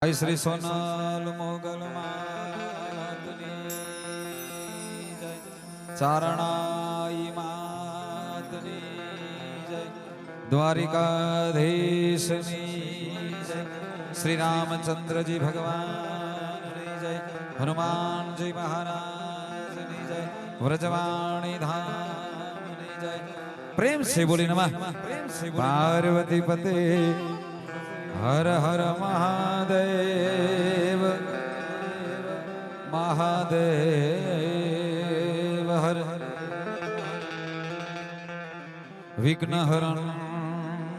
श्री सोनल मोगल मातनी जय, चारणाई मातनी जय, द्वारिकाधीशनी जय, श्री रामचंद्र जी भगवान जय, हनुमान जी महाराज जय, व्रजवाणी धाम जय। प्रेम से बोली नमः पार्वती पते हर हर महादेव महादेव हर विघ्न हरण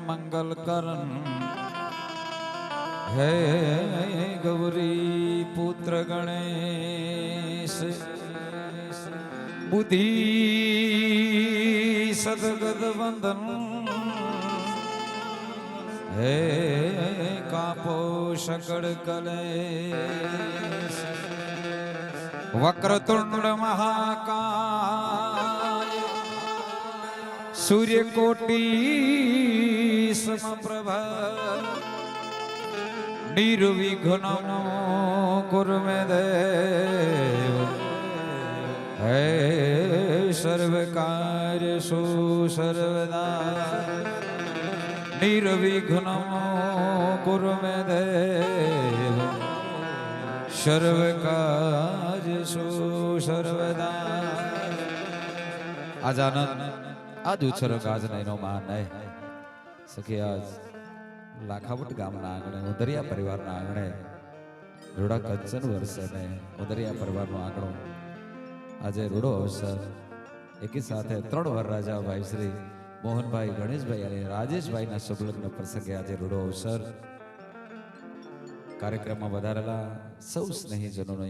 मंगल करण हे गौरी पुत्र गणेश बुद्धि सदगद वंदन हे कापो शकड़ कलेश वक्रतुंड महाकाय सूर्यकोटि समप्रभ निर्विघ्नं कुरु मे देव हे सर्वकार्येषु सर्वदा निर्विघ्नं कुरु मे देव सर्वकार्येषु सर्वदा। आज आनंद आज उछरक आज नैनो मान है सखी आज लाखावट गामना आंगणे उदरिया परिवारना आंगणे रूड़ा कंचन वर्षे ने उदरिया परिवारनो आंगणो આજે રૂડો અવસર એકી સાથે 3 વરરાજા ભાઈ શ્રી મોહનભાઈ ગણેશભાઈ અને રાજેશભાઈના શુભ લગ્ન પ્રસંગે આજે રૂડો અવસર કાર્યક્રમમાં વધારેલા સૌ સ્નેહીજનોનો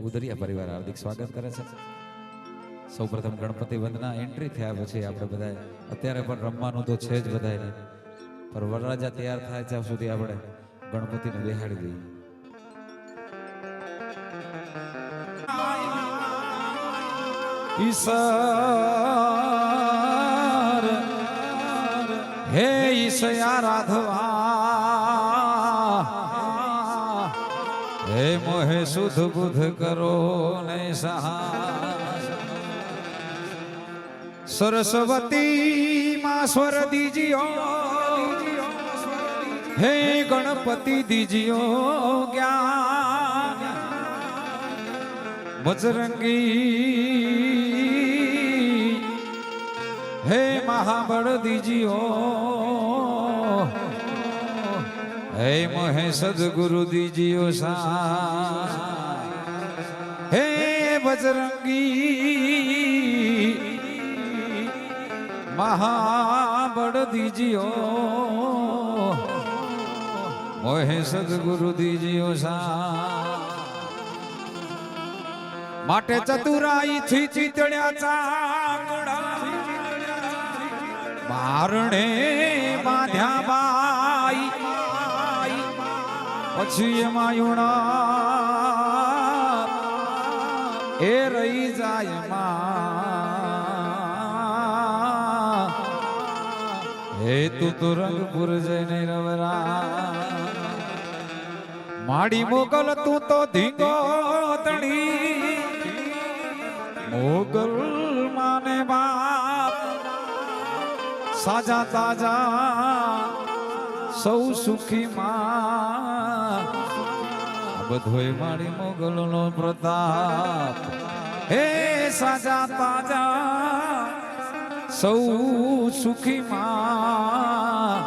ઉદરિયા પરિવાર હાર્દિક સ્વાગત કરે છે। સૌપ્રથમ ગણપતિ વંદના એન્ટ્રી થયા પછી આપણે બધા અત્યારે પણ રમવાનું તો છે જ બધાને, પણ વરરાજા તૈયાર થાય ત્યાં સુધી આપણે ગણપતિને બેહાડી દઈએ। ईश्वर हे ईशया राधवा हे मोहे सुध बुध करो ने सहाय सरस्वती मां स्वर दीजियो हे गणपति दीजियो ज्ञान बजरंगी हे महाबल दीजियो हे मोहे सदगुरु दीजियो सा हे बजरंगी महाबल दीजियो मोहे सदगुरु दीजियो सा। माटे चतुराई थी चितळ्याचा मारणे बांध्या बाई પછી માયુણા એ રહી જાય માં હે તું તો રંગપુર જઈને રવરા માડી મોગલ તું તો ધીંગો તણી મોગલ માને બાપ સાજા તાજા સૌ સુખી માં બધોય મારી મોગલનો પ્રતાપ હે સાજા તાજા સૌ સુખી માં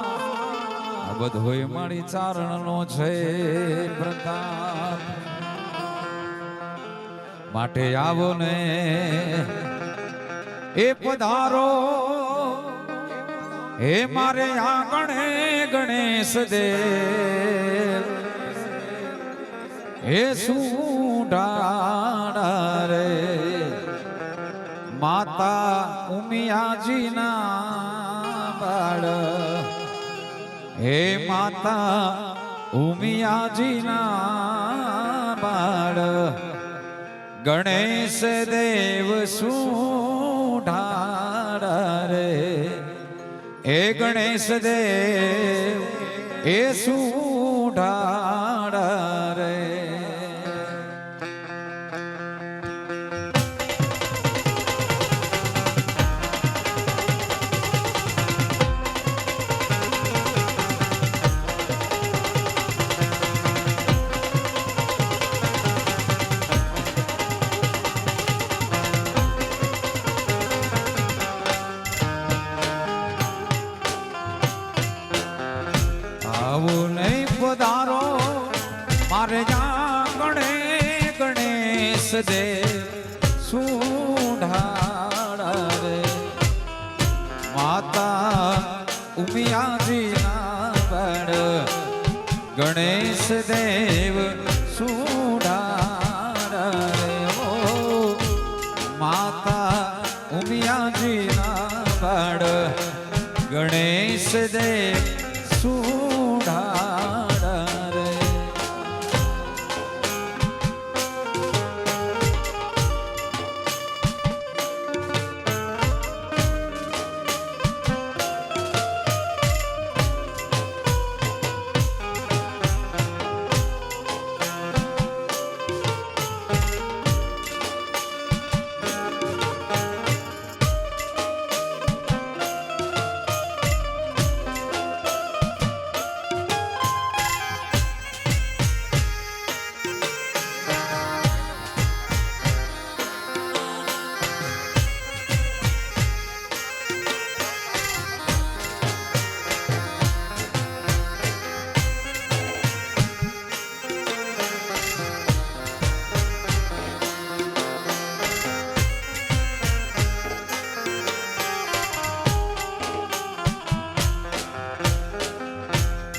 બધોય મારી ચારણનો છે પ્રતાપ। માટે આવો ને એ પધારો हे मारे आंगणे गणेश देव हे सूढ़ा रे माता उमिया जी ना बाळ हे माता उमिया जी ना बाळ गणेश देव सूढ़ा रे એ ગણેશ દેવ એ સુઢા રે આવું નહીં પધારો મારે જાગણે ગણેશ દેવ સુઢાળા રે માતા ઉમિયાજી ના બળ ગણેશ દેવ સુઢાળા રે ઓ માતા ઉમિયાજી ના બળ ગણેશ દેવ સુઢાળા રે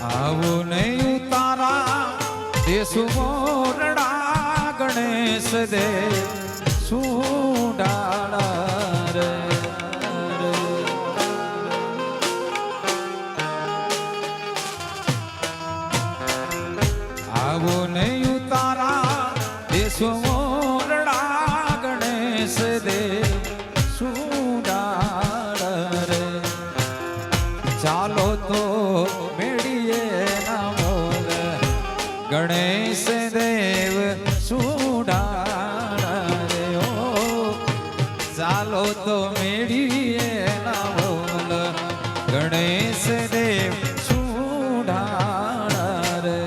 આવું નહીં તારા દેશુ મોરડા ગણેશ દેવ સુડાળા રે આવું નહીં તારા દેશુ મોરડા ગણેશ દેવ સુડાળા રે ચાલો તો ગણેશ દેવ સુડાળા રે ઓ ચાલો તો મેળીએ ના બોલ ગણેશ દેવ સુડાળા રે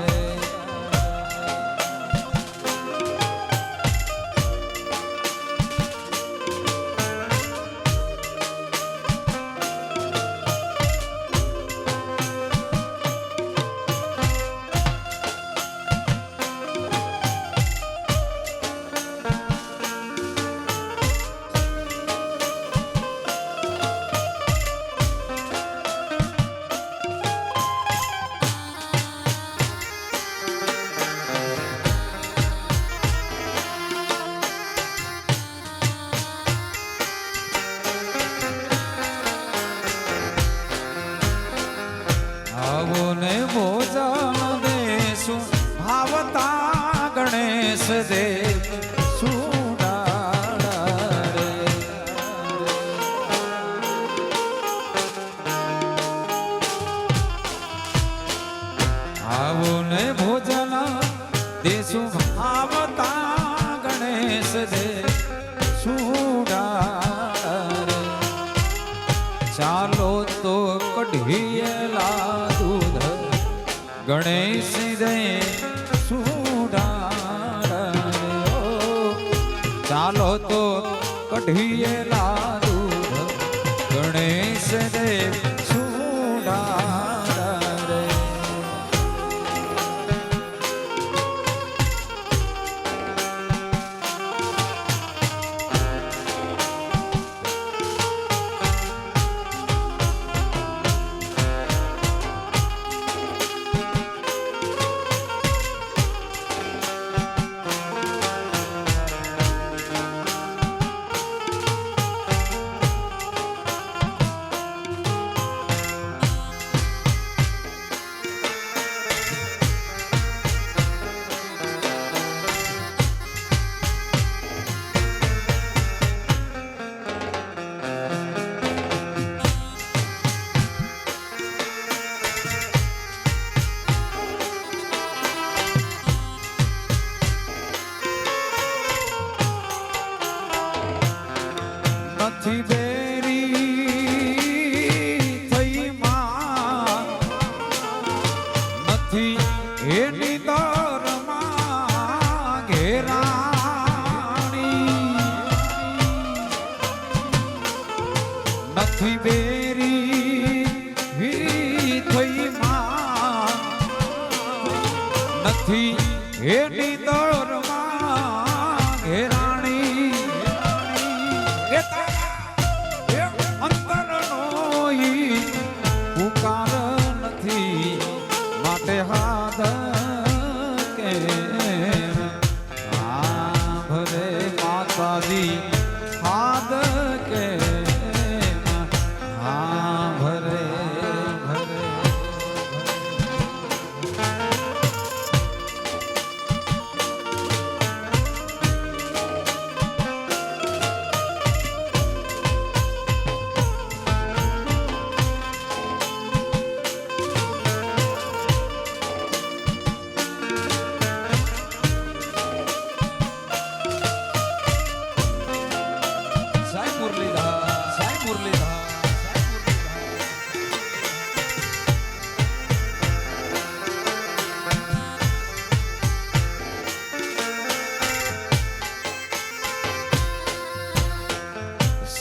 ભોજન દેશું ભાવતા ગણેશ દેવ સુડાળા રે આવું ને ભોજન દેશું ભાવતા ગણેશ દેવ સુડાળા રે ચાલો તો કઢીએલા દૂધ ગણેશ દેવ સુડાળા રે ઓ ચાલો તો કઢીએલા દૂધ ગણેશ દેવ સુડાળા રે નથી બેરી થઈ માં નથી એની દરમાં ઘેરાણી નથી બેરી થઈ માં નથી એની દરમાં ઘેરાણી અંતરનો પુકાર નથી માટે હાથ કે ભરે માતાજી હાથ કે ભરે ભરે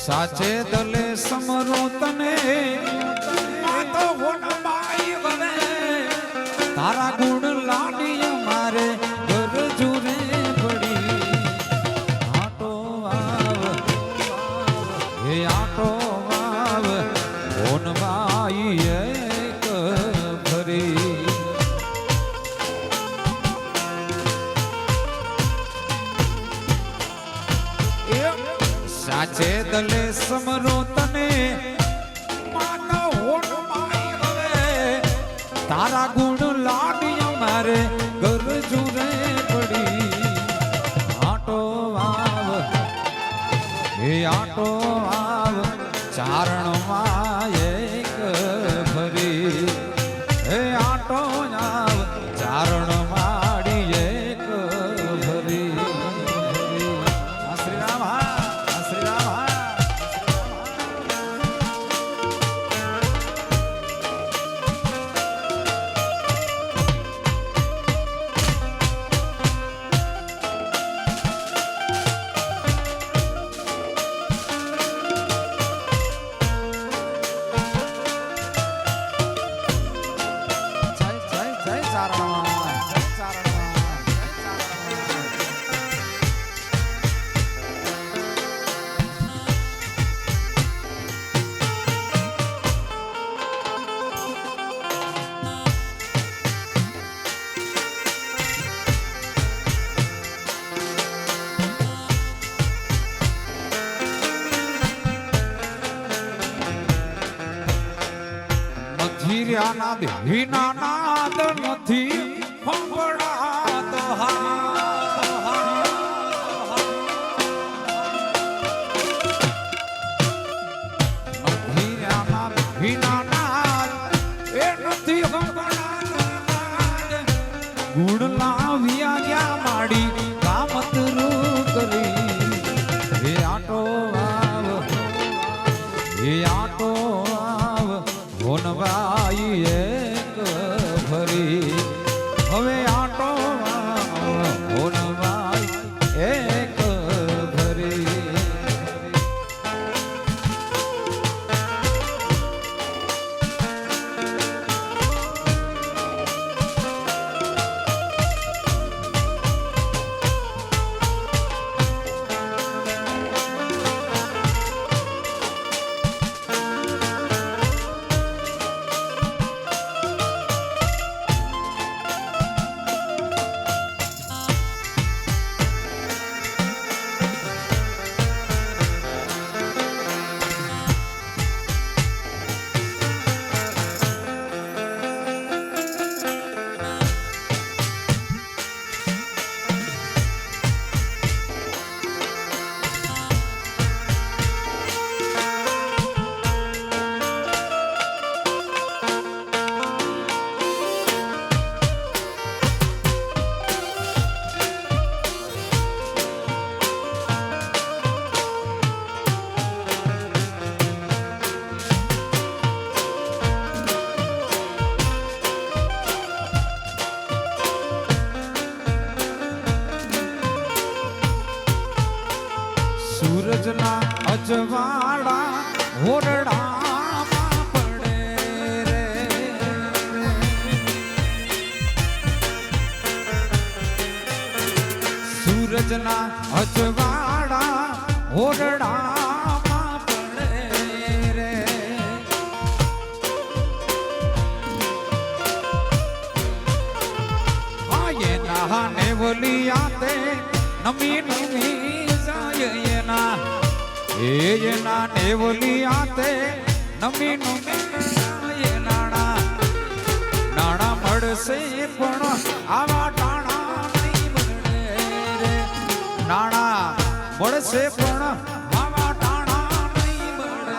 સાચે દલે સમરો તને માતો હોનબાઈ વને તારા ગુણ લાડી મારે ગરજુ રે પડી આટો આવ હે આટો આવ હોનબાઈ એક ભરી સાચે દલે સમરો તને માતા હોડ માઈ હવે તારા ગુણ લાડી મારે ગરજુ રે પડી આટો આવ હે આટો આવ ચારણ માં એક ભરી હે આટો આવ ચારણ માડી એક ભરી શ્રી રામ ધીર્યાના દેહીના નાદ નથી સંભળાતો ધીર્યાના દેહીના નાદ એ નથી સંભળાતો ગુણ લાવ્યા ગયા માડી કામતરું કરી હે આટો આવ હે આટો આવ હોનબાઈ એક ભરી સૂરજના અજવાળા ઓરડામાં પડે રે સૂરજના અજવાળા ઓરડામાં પડે રે એના નેવલિયા તે નમી નમી જાય એના નેવલિયા તે નમી નમી જાય નાણા મળશે પણ આવા ટાણા નહીં મળે રે નાણા મળશે પણ આવા ટાણા નહીં મળે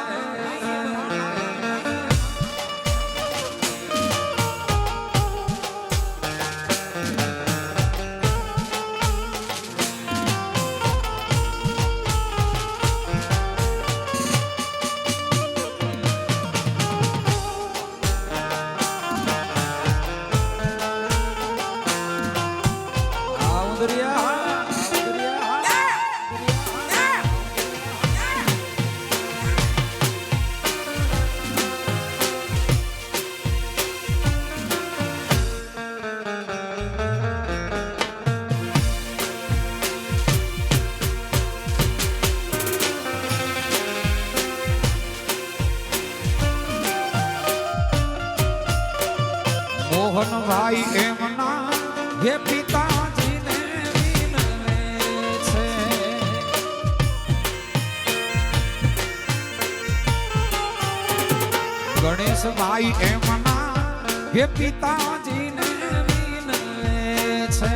મોહનભાઈ એમના હે પિતાજીને વિનવે છે ગણેશભાઈ એમના હે પિતાજીને વિનવે છે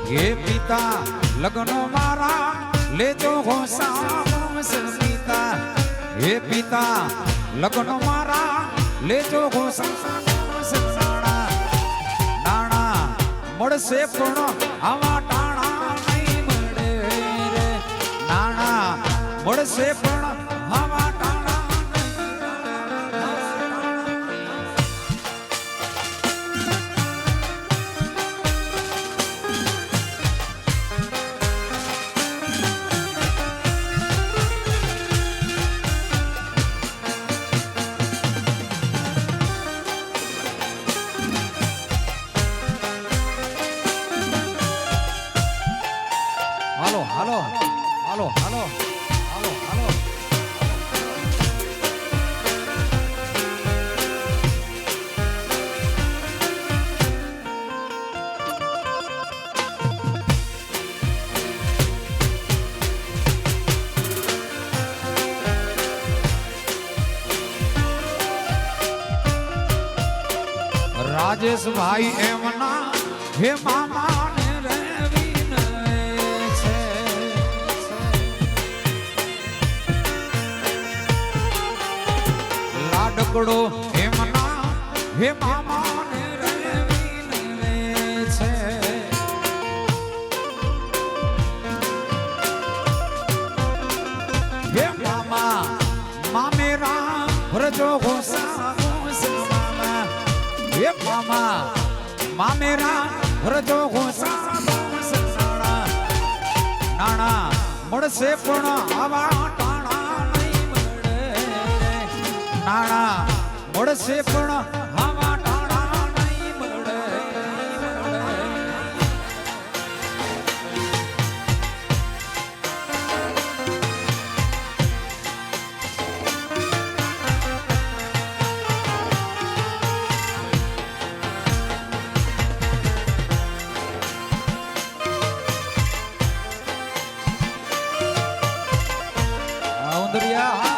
હે પિતા લગ્નો મારા લેજો હોસા પિતા હે પિતા લગ્ન મારા લેજો નાણા મળશે પણ આવા ટાણા નહીં મળે રે નાણા મળશે પણ આવા ટાણા હાલો હાલો હાલો હાલો હાલો હાલો રાજેશભાઈ એમના હે મામા લાડકડો એમના હે મામાને રવિનવે છે હે મામા મામેરા રજો ઘોસા મામા હે મામા મામેરા રજો ઘોસા નાણા મળશે પણ આવા નાણા મળશે પણ આવા ટાણા નહીં મળે ઉંદરિયા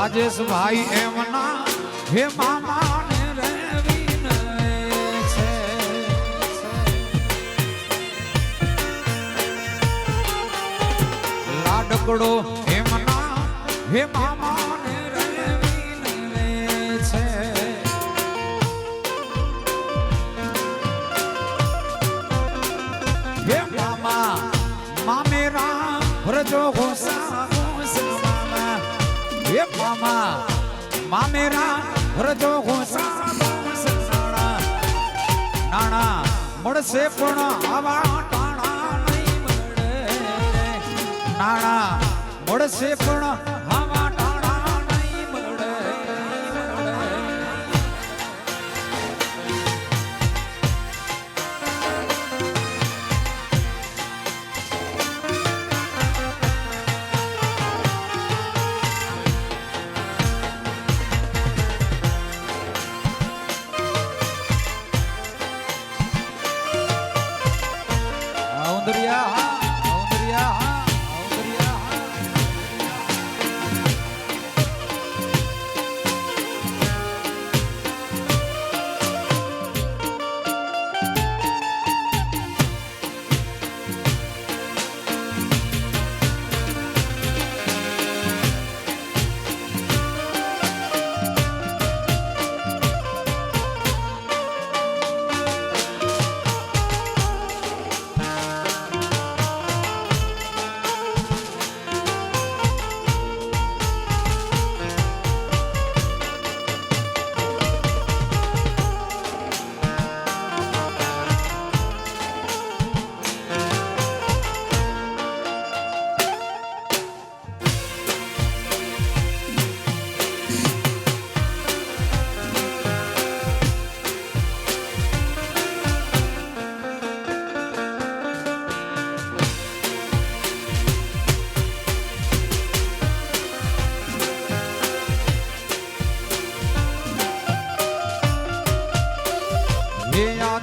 રાજેશભાઈ એમના હે મામાને રેવીને છે લાડકડો એમના હે મામાને રેવીને છે હે મામા મામેરા રજો ઘોસા હે મામા મામેરા રજો ઘોસા નાણા મળશે પણ આવા ટાણા નહીં મળે નાણા મળશે પણ આવા ટાણા નહીં મળે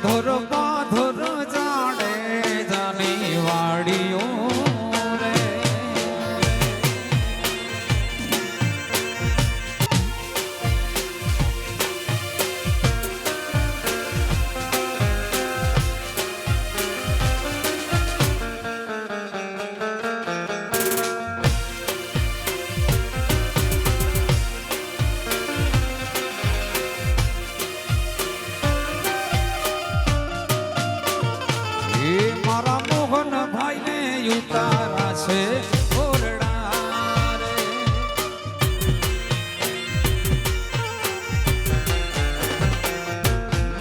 ધોર બાધોર જાડે જાની વાડીઓ રે ઉતારા છે ઓરડા રે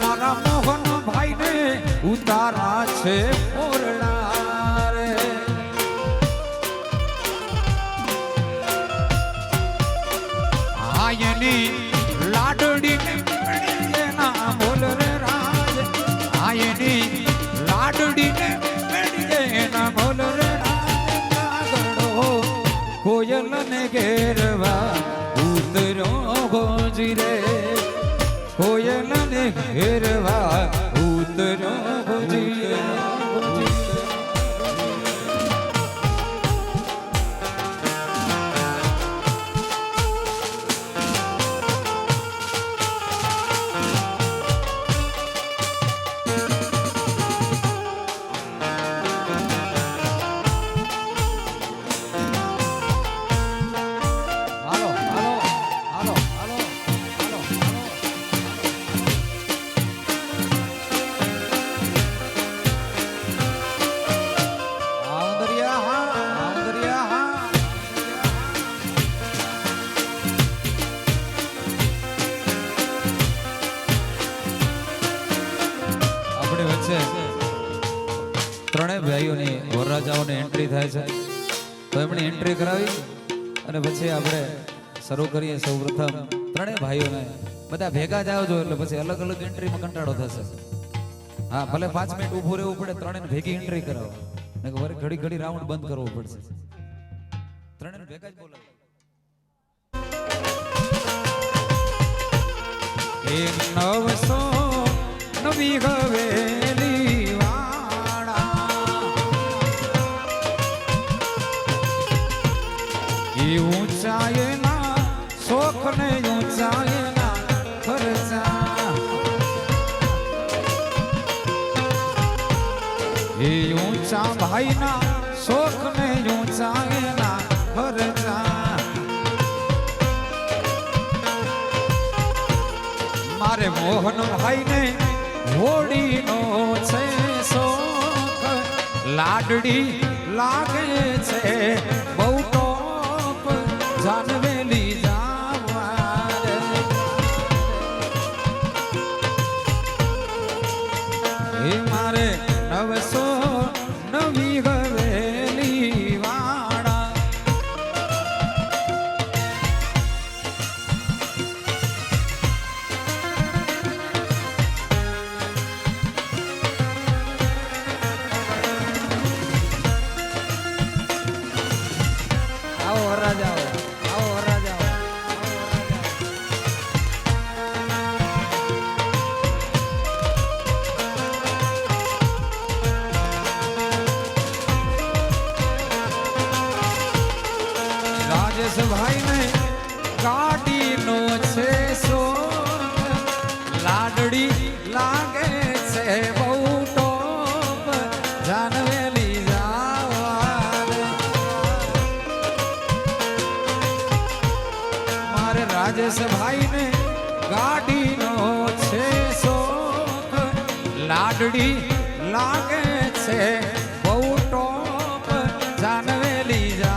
મારા મોહન ભાઈ ને ઉતારા છે ઓરડા રે આયની લાડડી ને ના બોલ રે રાજ આયની લાડડી ને ના બોલ રે કોયલ ને ઘેરવા ઉતરો ગોજી રે કોયલ ને ઘેરવા ઉતરો ગોજી રે ત્રણેય ભાઈઓની વરરાજાઓની એન્ટ્રી થાય છે તો એમણે એન્ટ્રી કરાવી અને પછી આપણે શરૂ કરીએ. સૌપ્રથમ ત્રણેય ભાઈઓને બધા ભેગા જ આવજો એટલે પછી અલગ અલગ એન્ટ્રીમાં કંટાળો થશે. હા ભલે 5 મિનિટ ઊભું રહેવું પડે, ત્રણેયને ભેગી એન્ટ્રી કરાવો ને વળી ઘડી ઘડી રાઉન્ડ બંધ કરવો પડશે. ત્રણેયને ભેગા જ બોલાવો. એ 909 હવેલી ઊંચાઈના શોખ ને ઊંચાઈના ખર્ચા એ ઊંચા ભાઈના શોખ ને ઊંચાઈના ખર્ચા મારે મોહન ભાઈને હોડીનો છે શોખ લાડડી લાગે છે બહુ ટોપ જાનવેલી જાવા રે એ મારે 909 હવેલી વાળા આવો રાજા આવો રાજા રાજેશભાઈ ને ગાડીનો છે શોખ લાડડી લાગે છે બહુ ટોપ જાનવેલી જાવા રે મારે રાજેશભાઈ ને ગાડીનો છે શોખ લાડડી લાગે છે બહુ ટોપ જાનવેલી જાવા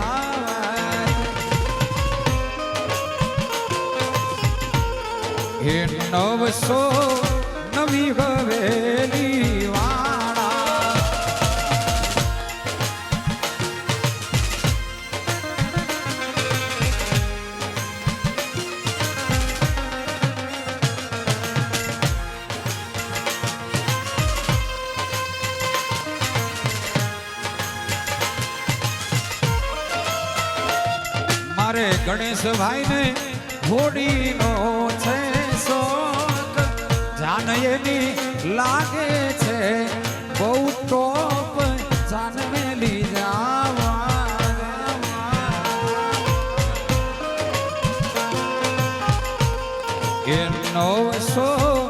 એ 909 હવેલી વાળા મારે ગણેશભાઈ ને હોડીનો છે શોખ જાન એની લાગે છે બહુ ટોપ જાનવેલી જાવા એ 909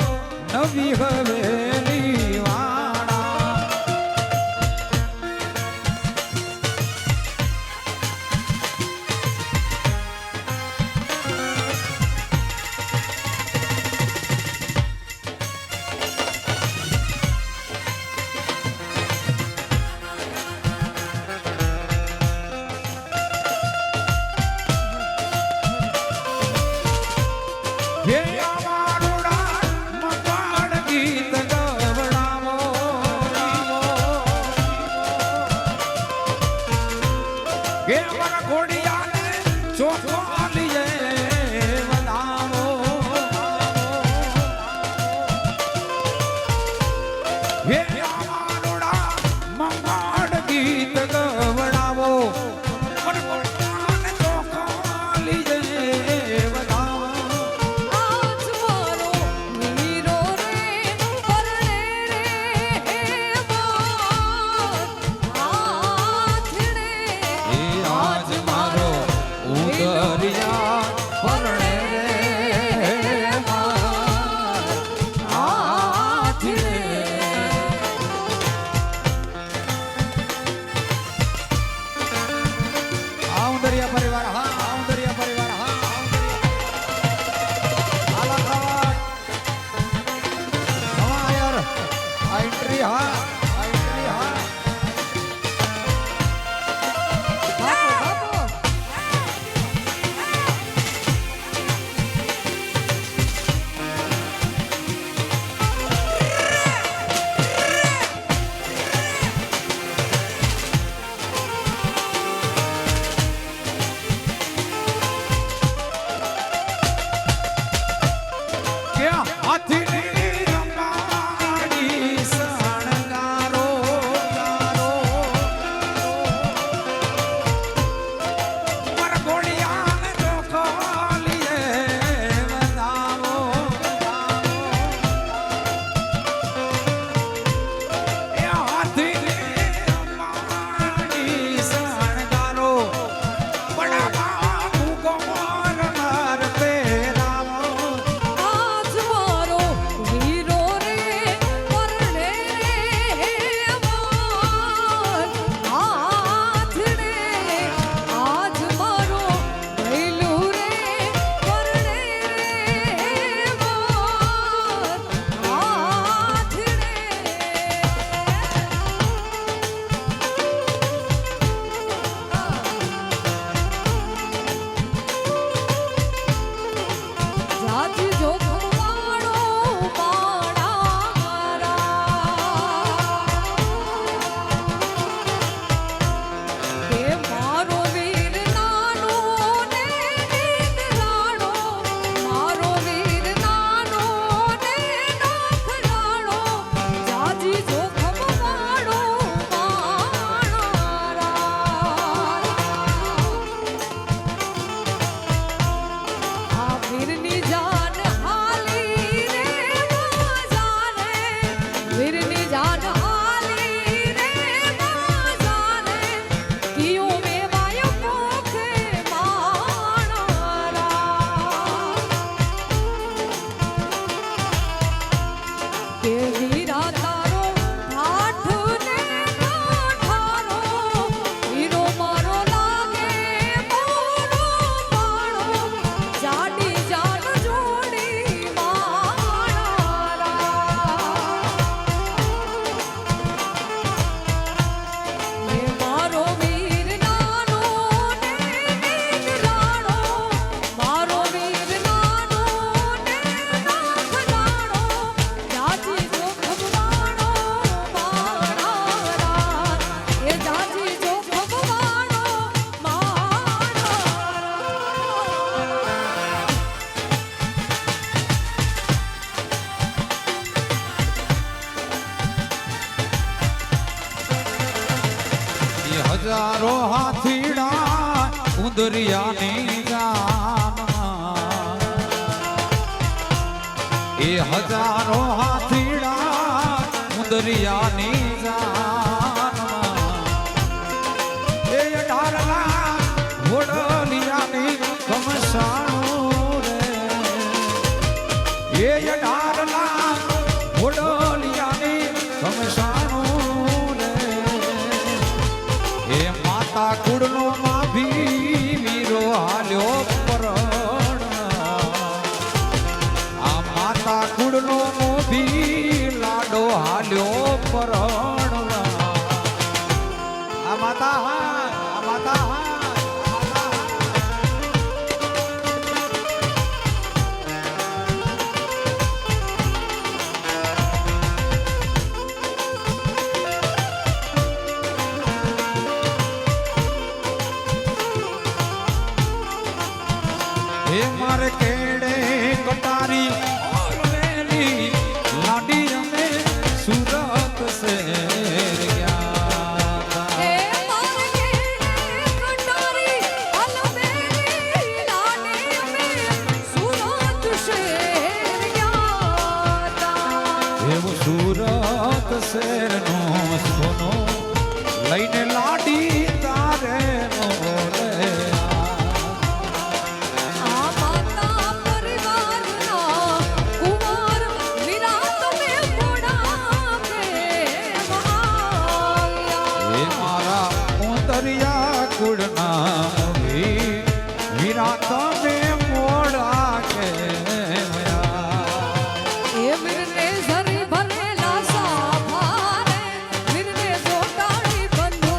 હવેલી વાળા હે અમારુડા મકાન ગીત ગવડાવો હે અમારા ઘોડિયાને ચોખો આલીએ વડાવો હે અમારુડા મકાન ગીત ગવડાવો અમારા ઘોડિયાને ચોખો આલીએ પરિવાર હા દરિયા પરિવાર હા આલા ખાવા હા યાર આ એન્ટ્રી હા મુદરિયાની જાનમાં એ હજારો હાથીડા મુદરિયાની જાનમાં એ ડારલા વડલિયાની કમસાણું રે એ ડારલા વડલિયાની કમસાણું રે એ માતા કુળનો માભી વીરો હાલ્યો પરણ આ માતા કુળનો મોભી લાડો હાલ્યો પરણ આ માતા આ માતા હે મારે કેડે કટારી ઓરલેલી લાડી અમે સુરત શહેર ગયા હે મારે કેડે કટારી ઓરલેલી લાડી અમે સુરત શહેર ગયા એવું સુરત શહેરનો સોનો લઈને લાડી તારે મોરે કુળના વીરા તમે મોડા કે એ વીરને ઝરી ભરેલા સાભારે વીરને જોટાડી બંધુ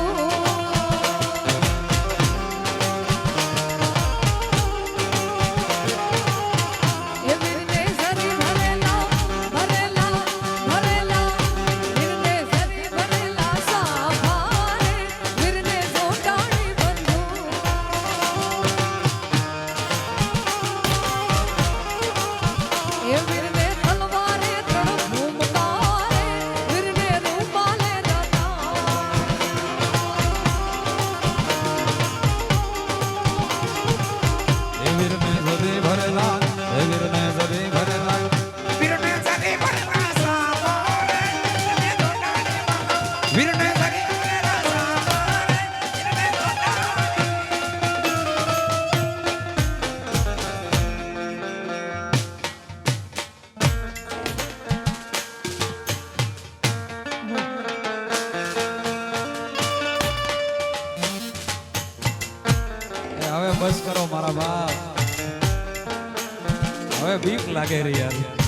એ વીરને ઝરી ભરેલા વીરને ઝરી ભરેલા સાભારે વીરને જોટાડી એ વીરને તલવારે ત્રણ ભૂમકારે વીરને રૂપાલે દાતા એ વીરને જરે ભરેલા એ વીરને જરે ભરેલા વીરને જરે ભરેલા સાવારે વીરને જરે ભરેલા સાવારે વીરને હવે બસ કરો મારા બાપ હવે બીક લાગે રે યાર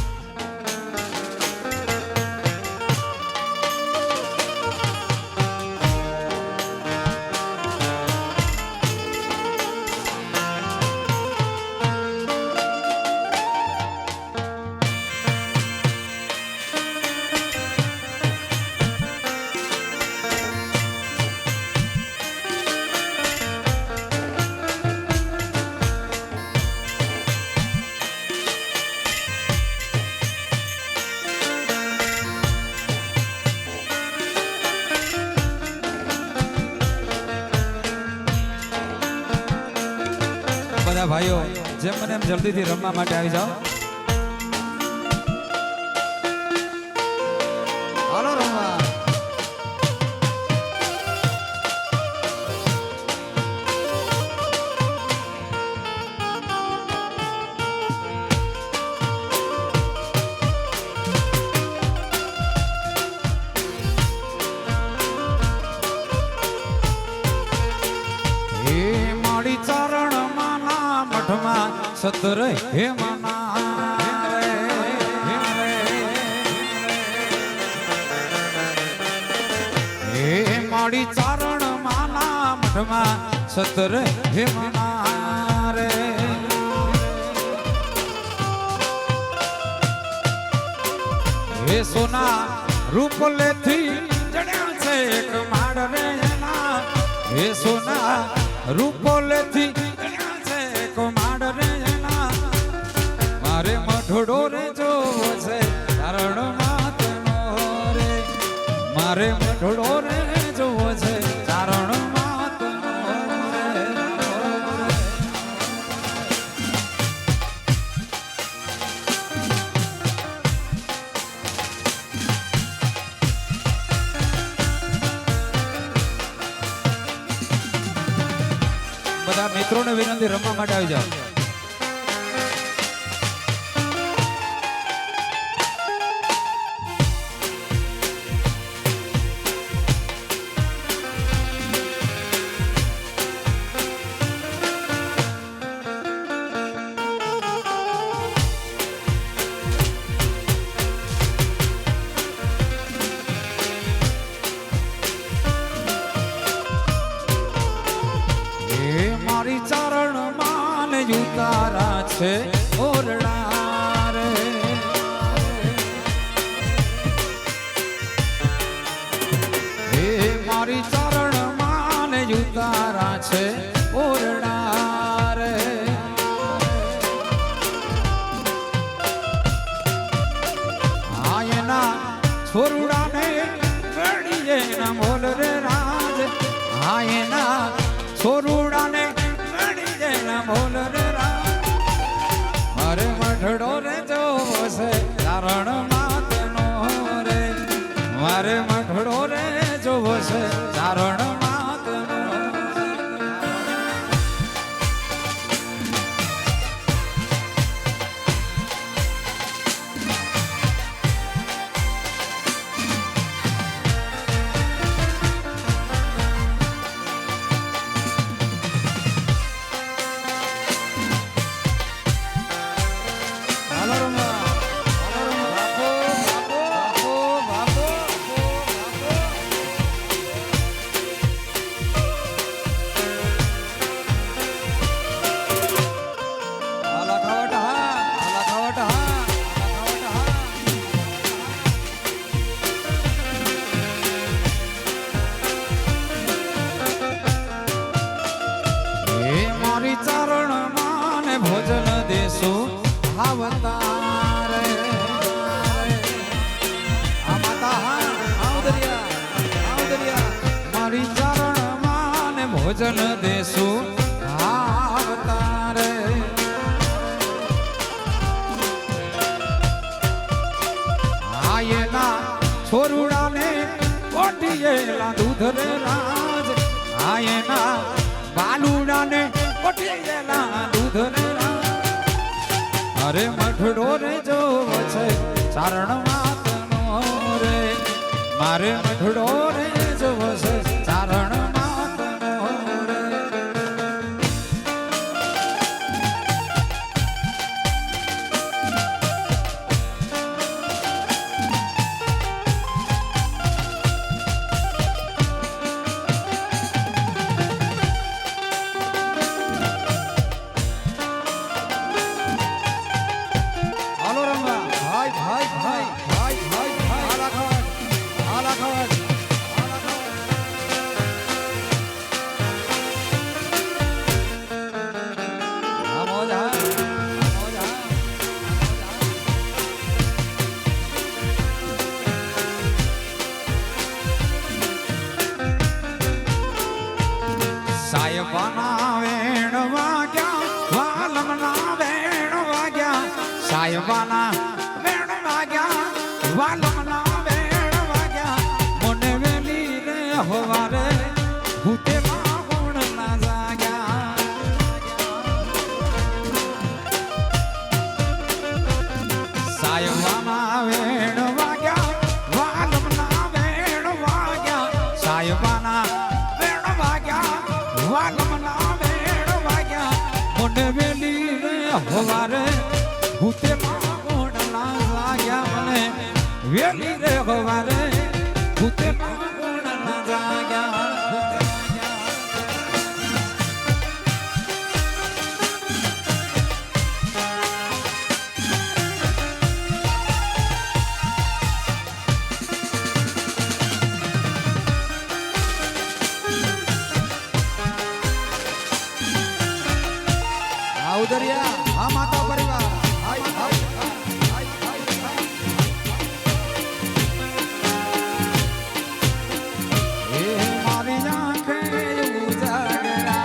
બધા ભાઈઓ જેમ મને એમ જલ્દીથી રમવા માટે આવી જાઓ હાલો રમવા સતર હે મના હે માડી ચારણ માના મઠમાં સતર હે મના રે હે સોના રૂપ લેથી જડ્યા છે એક માડ રે એના હે સોના રૂપ લેથી જડ્યા છે એક માડ રે એના મારે મઠડો રે જોવો છે ચારણ માતનો રે મારે મઠડો રે જોવો છે ચારણ માતનો રે મિત્રોને વિનંતી રમવા માટે આવી જાઓ. મારી ચરણ માન ઉતારા છે ઓરડા રે હે મારી ચરણ માન ઉતારા છે ઓરડા રે આયના છોરુડાને મેળીએ ના મોલ રે રાજ આયના છોરુડાને બોલ રે મારે મઠડો રે જોવો છે ચારણ માતનો રે મારે મઠડો રે જોવો છે ચારણ માતનો ચરણ માને ભોજન દેશું આવતારે આ માતા આવદરિયા મારી ચરણ માને ભોજન દેશું આવતારે આયેલા છોરુડાને કોટીએલા દૂધ રે રાજ આયેના બાલુડાને દૂધ રે અરે મઠડો રે જોવો છે ચારણ માતનો રે મારે મઠડો રે જોવો છે ચારણ માતનો રે સાયબાના વેણ વાગ્યા વાલમના વેણ વાગ્યા સાયબાના વેણ વાગ્યા વાલમના વેણ વાગ્યા મને વેલી રે હવારે ભૂતે માગુણ ના જાગ્યા સાયબાના વેણ વાગ્યા વાલમના વેણ વાગ્યા સાયબાના વાલમના વેણ વાગ્યા મને વેલી રે હવારે ભૂતે માગોડ ના લાગ્યા મને વેલી રે હવારે ભૂતે માગોડ ના જાગ્યા ઉદરિયા આ માતા પરિવાર મારી આંખે ઉજાગરા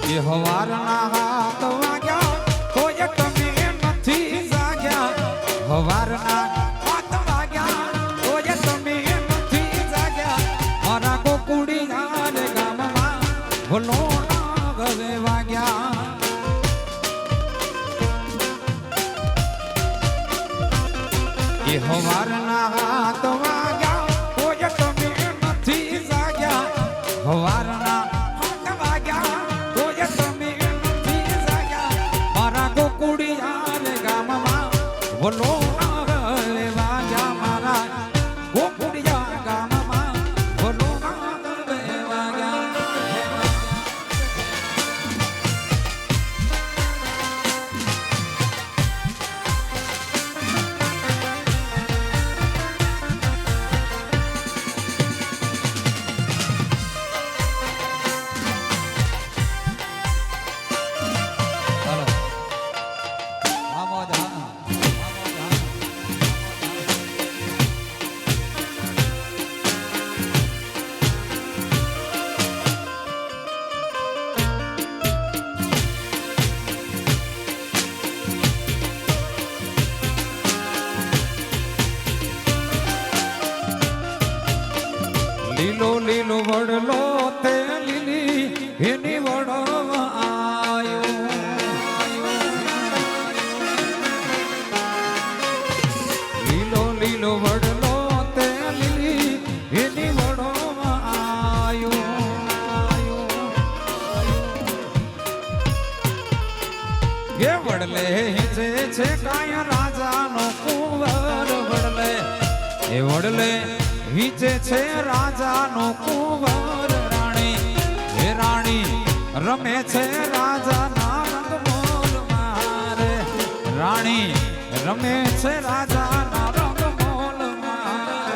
એ હવારના હાથ વાગ્યા કોઈ તમે નથી જાગ્યા હવારના 7 વાગ્યા તોય તમે નથી જાગ્યા મારા ગોકુડિયા ને ગામમાં ભલોના ગવે વાગ્યા એ હવારના 7 વાગ્યા તોય તમે નથી જાગ્યા હવારના 7 વાગ્યા તોય તમે નથી જાગ્યા મારા ગોકુડિયા ને ગામમાં ભલોના ગવે વાગ્યા મારા ગોકુડિયા ગામમાં ભલોના ગવે વાગ્યા ચાલો હા મોજ હા લીલો લીલો વડલો તે લીલી એની વડવા આયો લીલો લીલો વડલો તે લીલી એની વડવા આયો એ વડલે જે છે કાયા રાજાનો કુંવર વડલે એ વડલે હિચે છે રાજાનો કુંવર રાણી હે રાણી રમે છે રાજાના રંગમોલ મારે રાણી રમે છે રાજાના રંગમોલ મારે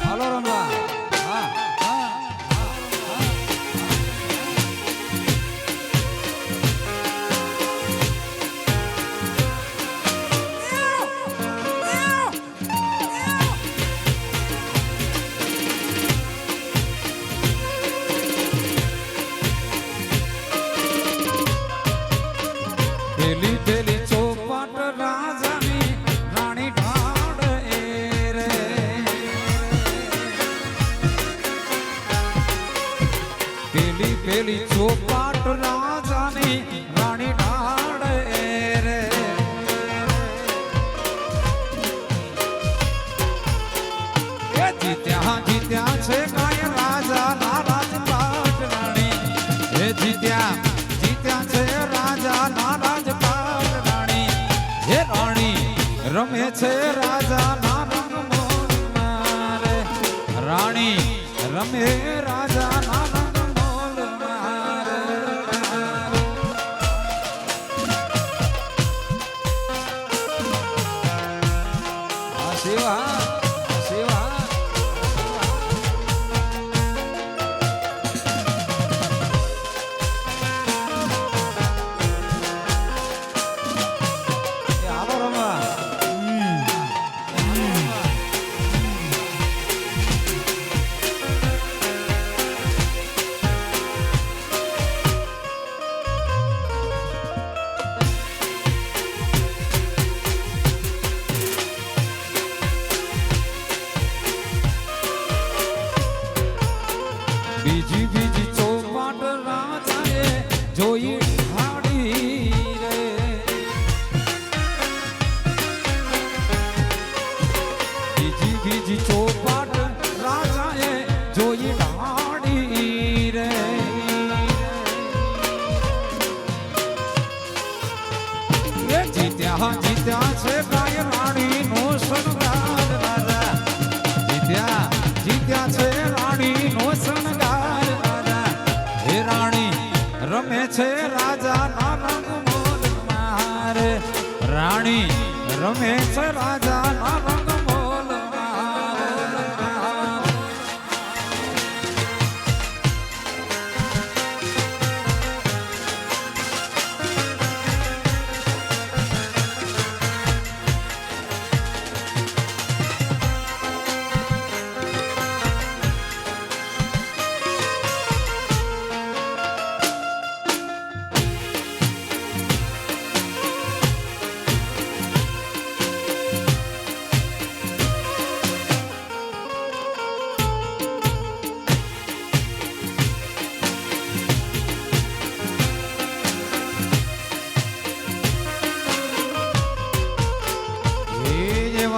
હાલો રમવા હા હા પેલી પેલી ચોપાટ રાજાની રાણી ઢાળ એ રે પેલી પેલી ચોપાટ રાજાની રાણી ઢાળ એ રે એ જીત્યા છે કાય રાજાના રાજપાટ રાણી એ જીત્યા છે રાજાના રાજપાટ રાણી હે રાણી રમે છે રાજાના રંગમોલ મારે રાણી રમે રાજાના રંગમોલ મારે આ સેવા હાલો રમવા બીજી બીજી ચોપાટ રાજાએ જોઈ ઢાળી રે બીજી બીજી ચોપાટ રાજાએ જોઈ ઢાળી રે એ જીત્યા છે કાય રાણીનો શણગાર રાજા જીત્યા છે રાણીનો શણગાર રાજા હે રાણી રમે છે રાજાના રંગમોલ મારે રાણી રમે છે રાજાના રંગમોલ મારે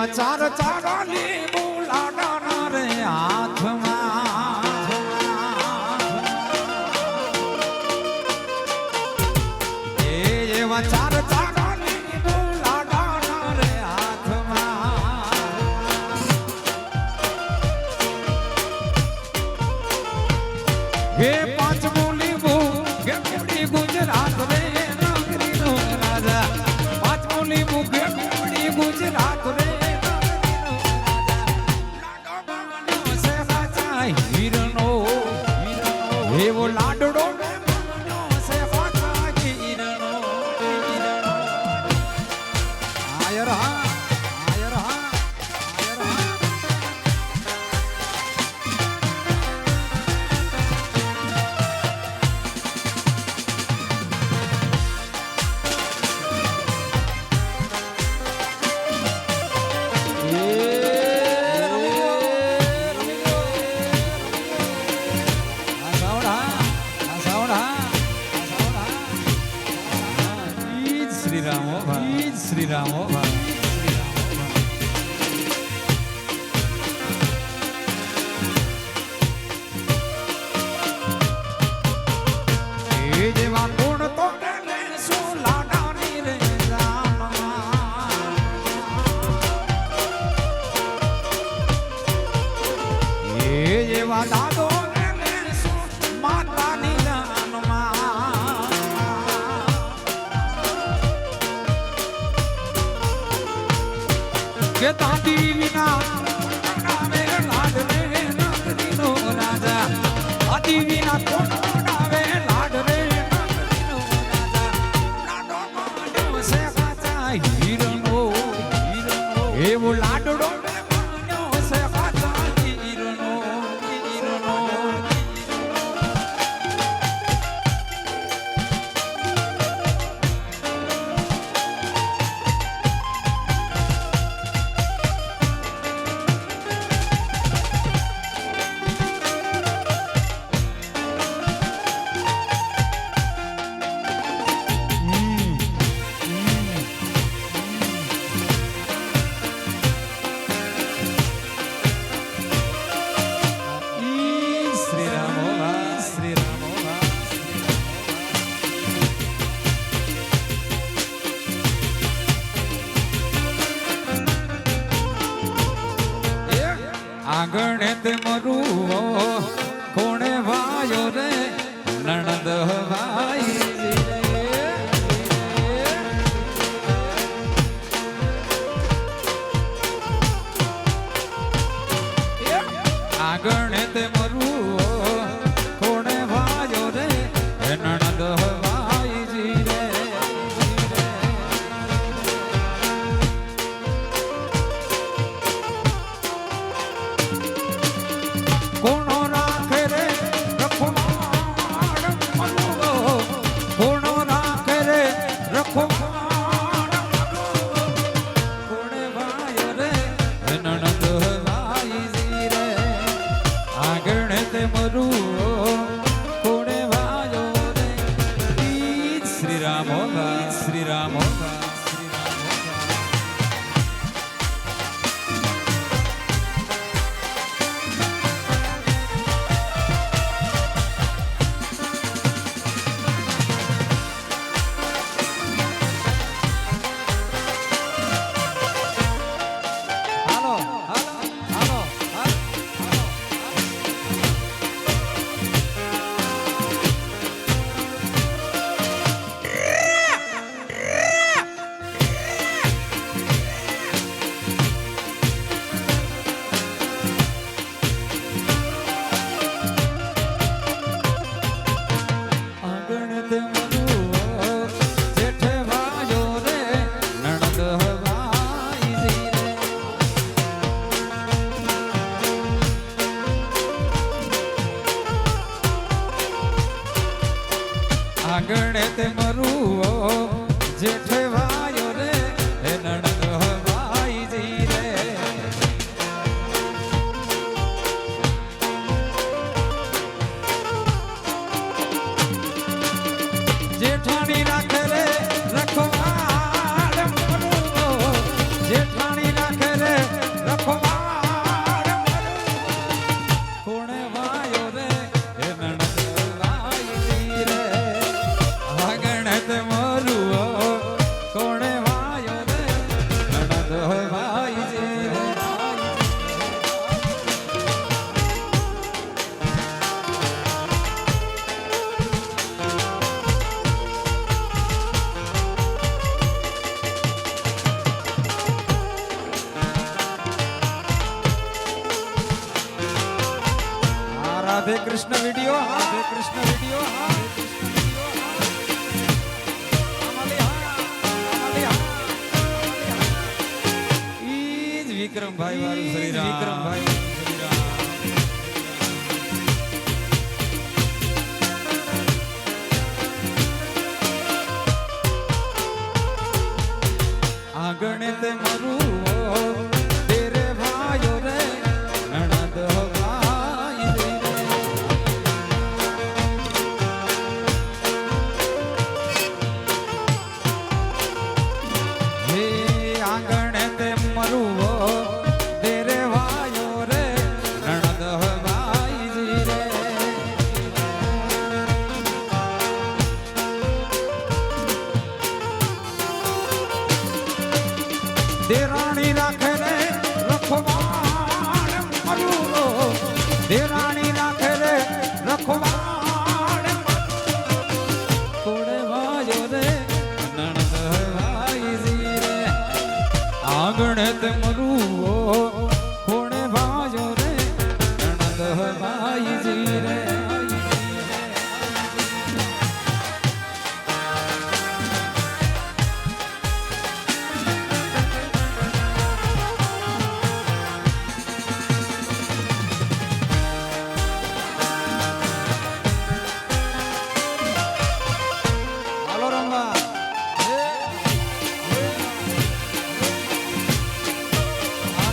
એવા ચાર ચારા લીંબુ લાડાના રે હાથમાં એવા ચાર ચારા લીંબુ લાડાના રે હાથમાં હે પાંચમું લીંબુ કેવડી ગુજરાત રે નગરીનો રાજા પાંચમું લીંબુ કેવડી ગુજરાત રે હીરનો એવો લાડડો આયર હા આયર હા આયર હા શ્રી રામો ભાઈ શ્રી રામો ભાઈ એ જેવા ગુણ તો શું લાડાની રે એ જેવા દાદો માતાની જાનમાં કે તાતી વિના ડાવે લાડ રે નગરીનો રાજા તાતી વિના કોણ ડાવે લાડ રે નગરીનો રાજા લાડો માંડ્યો છે કાચા હીરનો એવો લાડડો માંડ્યો છે કાચા હીરનો આંગણે તે મરુવો કોણે વાયો રે નણંદ ભાઈ આંગણે તે મરુવો કોણે વાયો રે નણંદ ભાઈ રે કોણો રાખે રે રખુમાણ મનુવો કોણો રાખે રે રખુમાણ કોણે ભાઈ રે નણંદ ભાઈ રે આગળ તે મરુવો કોણે ભાઈ રે શ્રી રામ શ્રી રામ આંગણે તે મરુવો જેઠે વાયો રે હે નણંદ ભાઈજી રે જેઠાણી રાખે રે રખવાડ મરુવો જેઠાણી રાખે રે રાધે કૃષ્ણ વિડિયો રાધે કૃષ્ણ વિડિયો ઈ જ વિક્રમભાઈ વાળું શ્રી રામ વિક્રમભાઈ આંગણે તે મરું તેરે ભાઈઓ રે નણંદ ભાઈ રે હે આંગણે તે મરું તેરે ભાઈઓ રે નણંદ ભાઈ રે દેરાણી રાખે રે રખવાડ મરુઓ દેરાણી રાખે રે રખવાડ કોડે ભાઈઓ રે નણંદ ભાઈજી રે આંગણે તે મરુઓ કોડે ભાઈઓ રે નણંદ ભાઈજી રે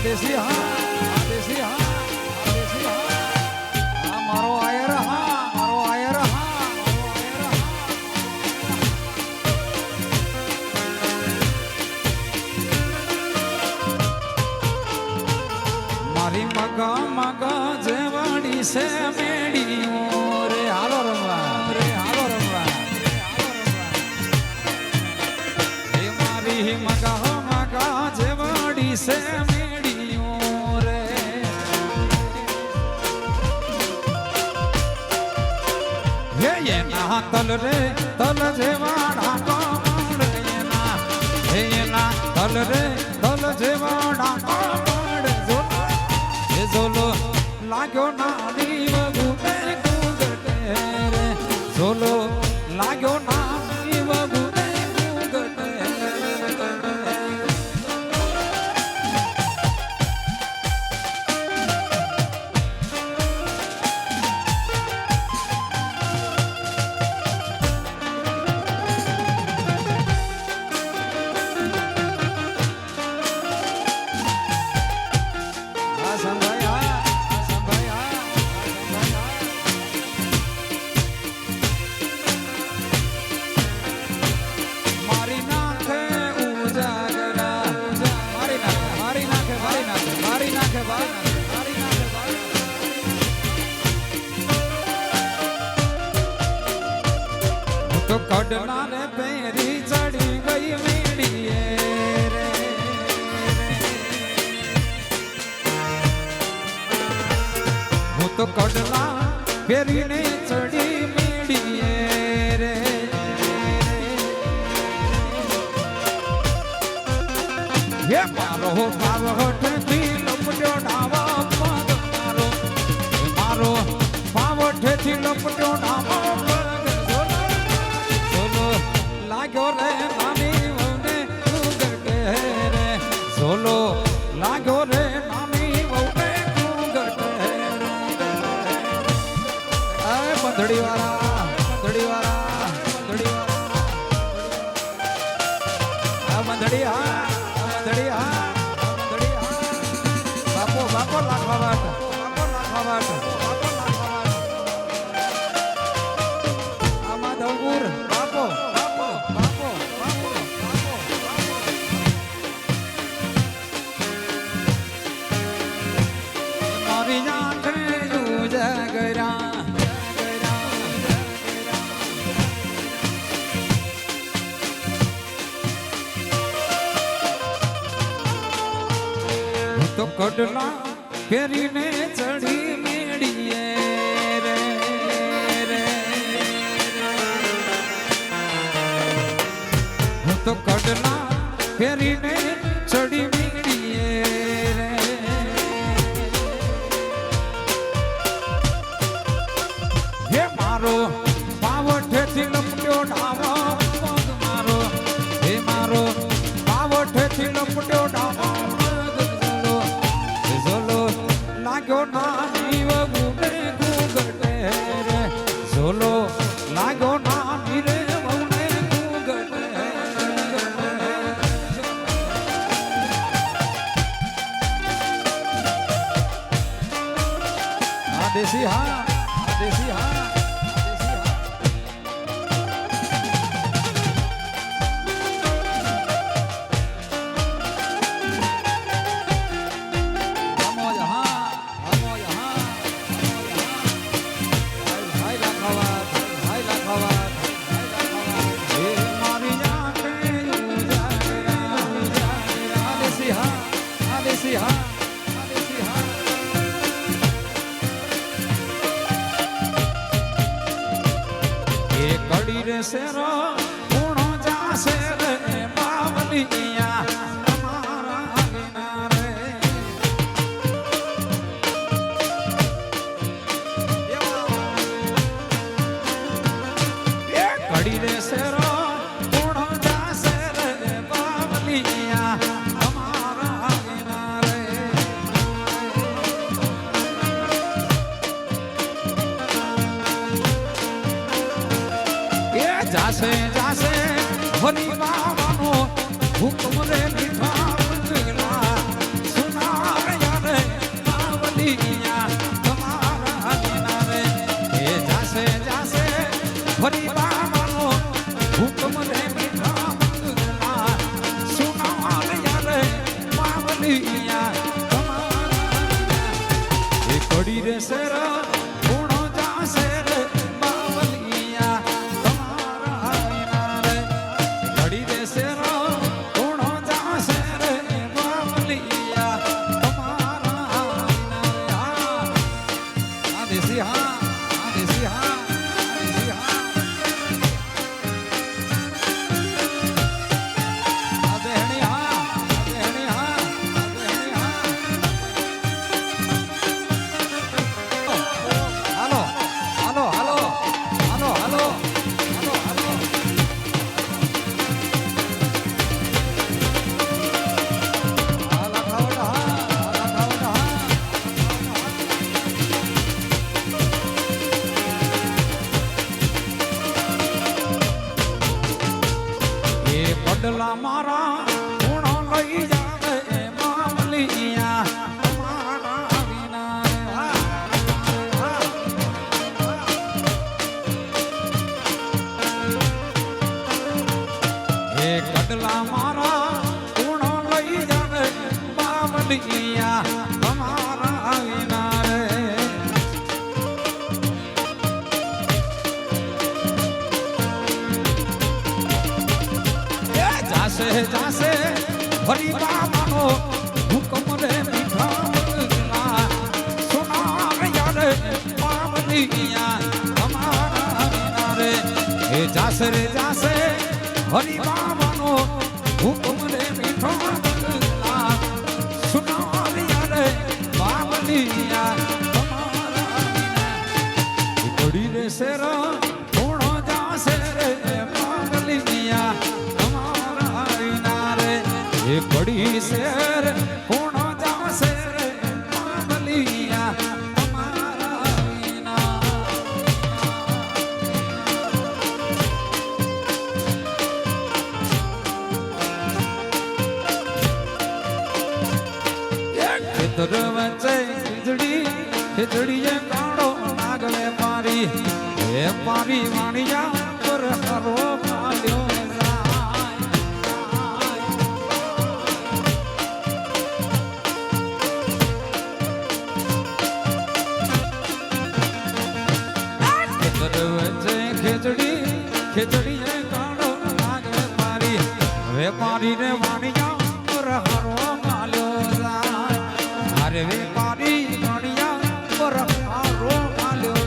દેશી હા દેશી હા મારો આયર હા મારો આયર હા મારી મગા જેવાડી છે મેડીઓ રે હાલો રમવા એ મારી મગા જેવાડી છે તલ રે તલ જેવાડા કમળ એના તલ રે તલ જેવાડા કમળ ઝોલો લાગ્યો નાની વગુને કુગટે રે ઝોલો લાગ્યો નાની વગુને કુગટે તો કડલા ને પેરી ચડી ગઈ મીડીએ રે હું તો કડલા પેરીને ચડી મીડીએ રે હે મારો પાવઠથી લપટ્યો ડાવો પગ મારો પાવઠથી લપટ્યો ડાવો લાગ્યો રે નાની વહુને કુગટે રે ઝોલો લાગ્યો રે નાની વહુને કુગટે અરે બંધડી વાળા આ બંધડી હા બાપો લાખવા વાટ આમાં ધવપુર બાપો મારી આંખે ઉજાગરા તો કડલા પહેરીને ચડી મેડીએ રે હું તો કડલા પહેરીને ચડી મેડીએ રે થી લપટ્યો ડામો ઝોલો લાગ્યો નાની વગુને ગુગટે રે ઝોલો લાગ્યો નાની રે વગુને ગુગટે આ દેશી હા દેશી હા સેરો ગુણો જાસે રે બાવલિયા તમારા વિના રે એ ઘડી રે સેરો ગુણો જાસે રે બાવલિયા તમારા વિના રે જાસે જાસે હરી બાવાનો હુકમ રે મીઠા મંગલા સુનાર યારે બાવલિયા તમારા વિના રે એ જાસે જાસે હરી બાવાનો હુકમ રે મીઠા મંગલા સુનાર યારે બાવલિયા તમારા એ કડી રે સેરા ગુણો જાસે રે બાવલિયા પડલા મારા ગુણો લઈ જાવે બાવલિયા તમારા વિના હે કડલા મારા ગુણો લઈ જાવે બાવલિયા તમારા વિના રે જાસે જાસે હરી બાબાનો હુકમ રે મીઠા મંગલા સુનાર યારે બાવલિયા તમારા વિના રે એ જાસે રે જાસે હરી બાબાનો હુકમ રે મીઠા મંગલા સુનાર યારે બાવલિયા તમારા વિના ઘડી રે સેરા ગુણો જાસે રે બાવલિયા એ પડી શેર કોણો જાશે રે બાવલિયા તમારા વિના ખેતર વચ્ચે ખીચડી કાળો નાગલે પારી એ પારી વાણિયા પર હરો પાલ્યો ખીચડી કાળો નાગલે પારી વેપારી ને વાણિયા પર હરો માલ્યો જાય અરે વેપારી વાણિયા પર હરો માલ્યો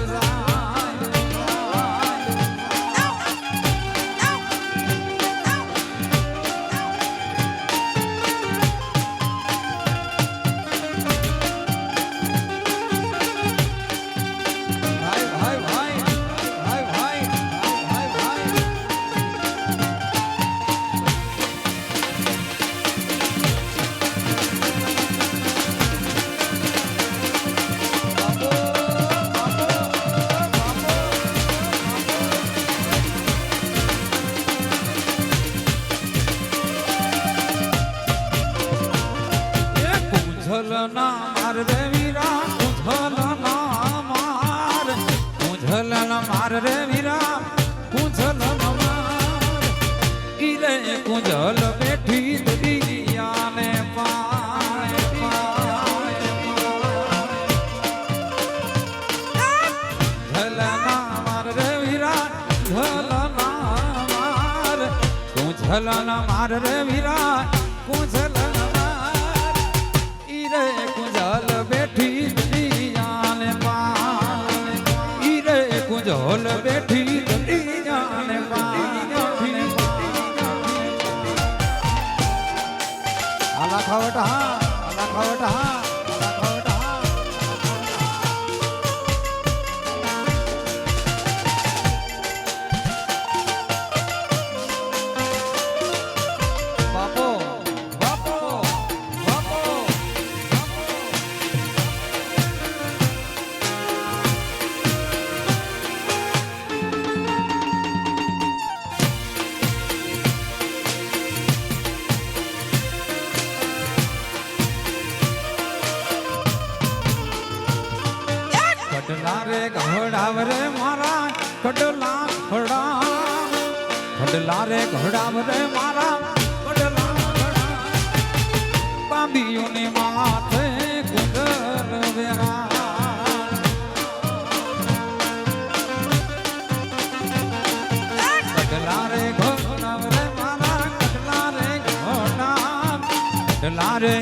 પૂંછલ ના માર રે વીરા પૂંછલ ના માર પૂંછલ ના માર રે વીરા પૂંછલ ના માર ઈરે કુંજલ બેઠી દરિયાને પાર ઝલના માર રે વીરા ઝલના માર કુંજલ માર રે વીરા કુંજલ માર ઈરે કુંજલ બેઠી દરિયાને પાર ઈરે કુંજલ બેઠી દરિયાને પાર આલા ખાવટ હા આલા ખાવટ હા આલા ખાવટ હા બાપો બાપો બાપો કડલા રે ઘોડાવ રે મારા કડલા ઘોડા કડલા રે ઘોડાવ રે મારા કડલા ઘોડા બાંધીઓની માથે કુંદર વેરા કડલા રે ઘોડાવ રે મારા કડલા રે ઘોડા કડલા રે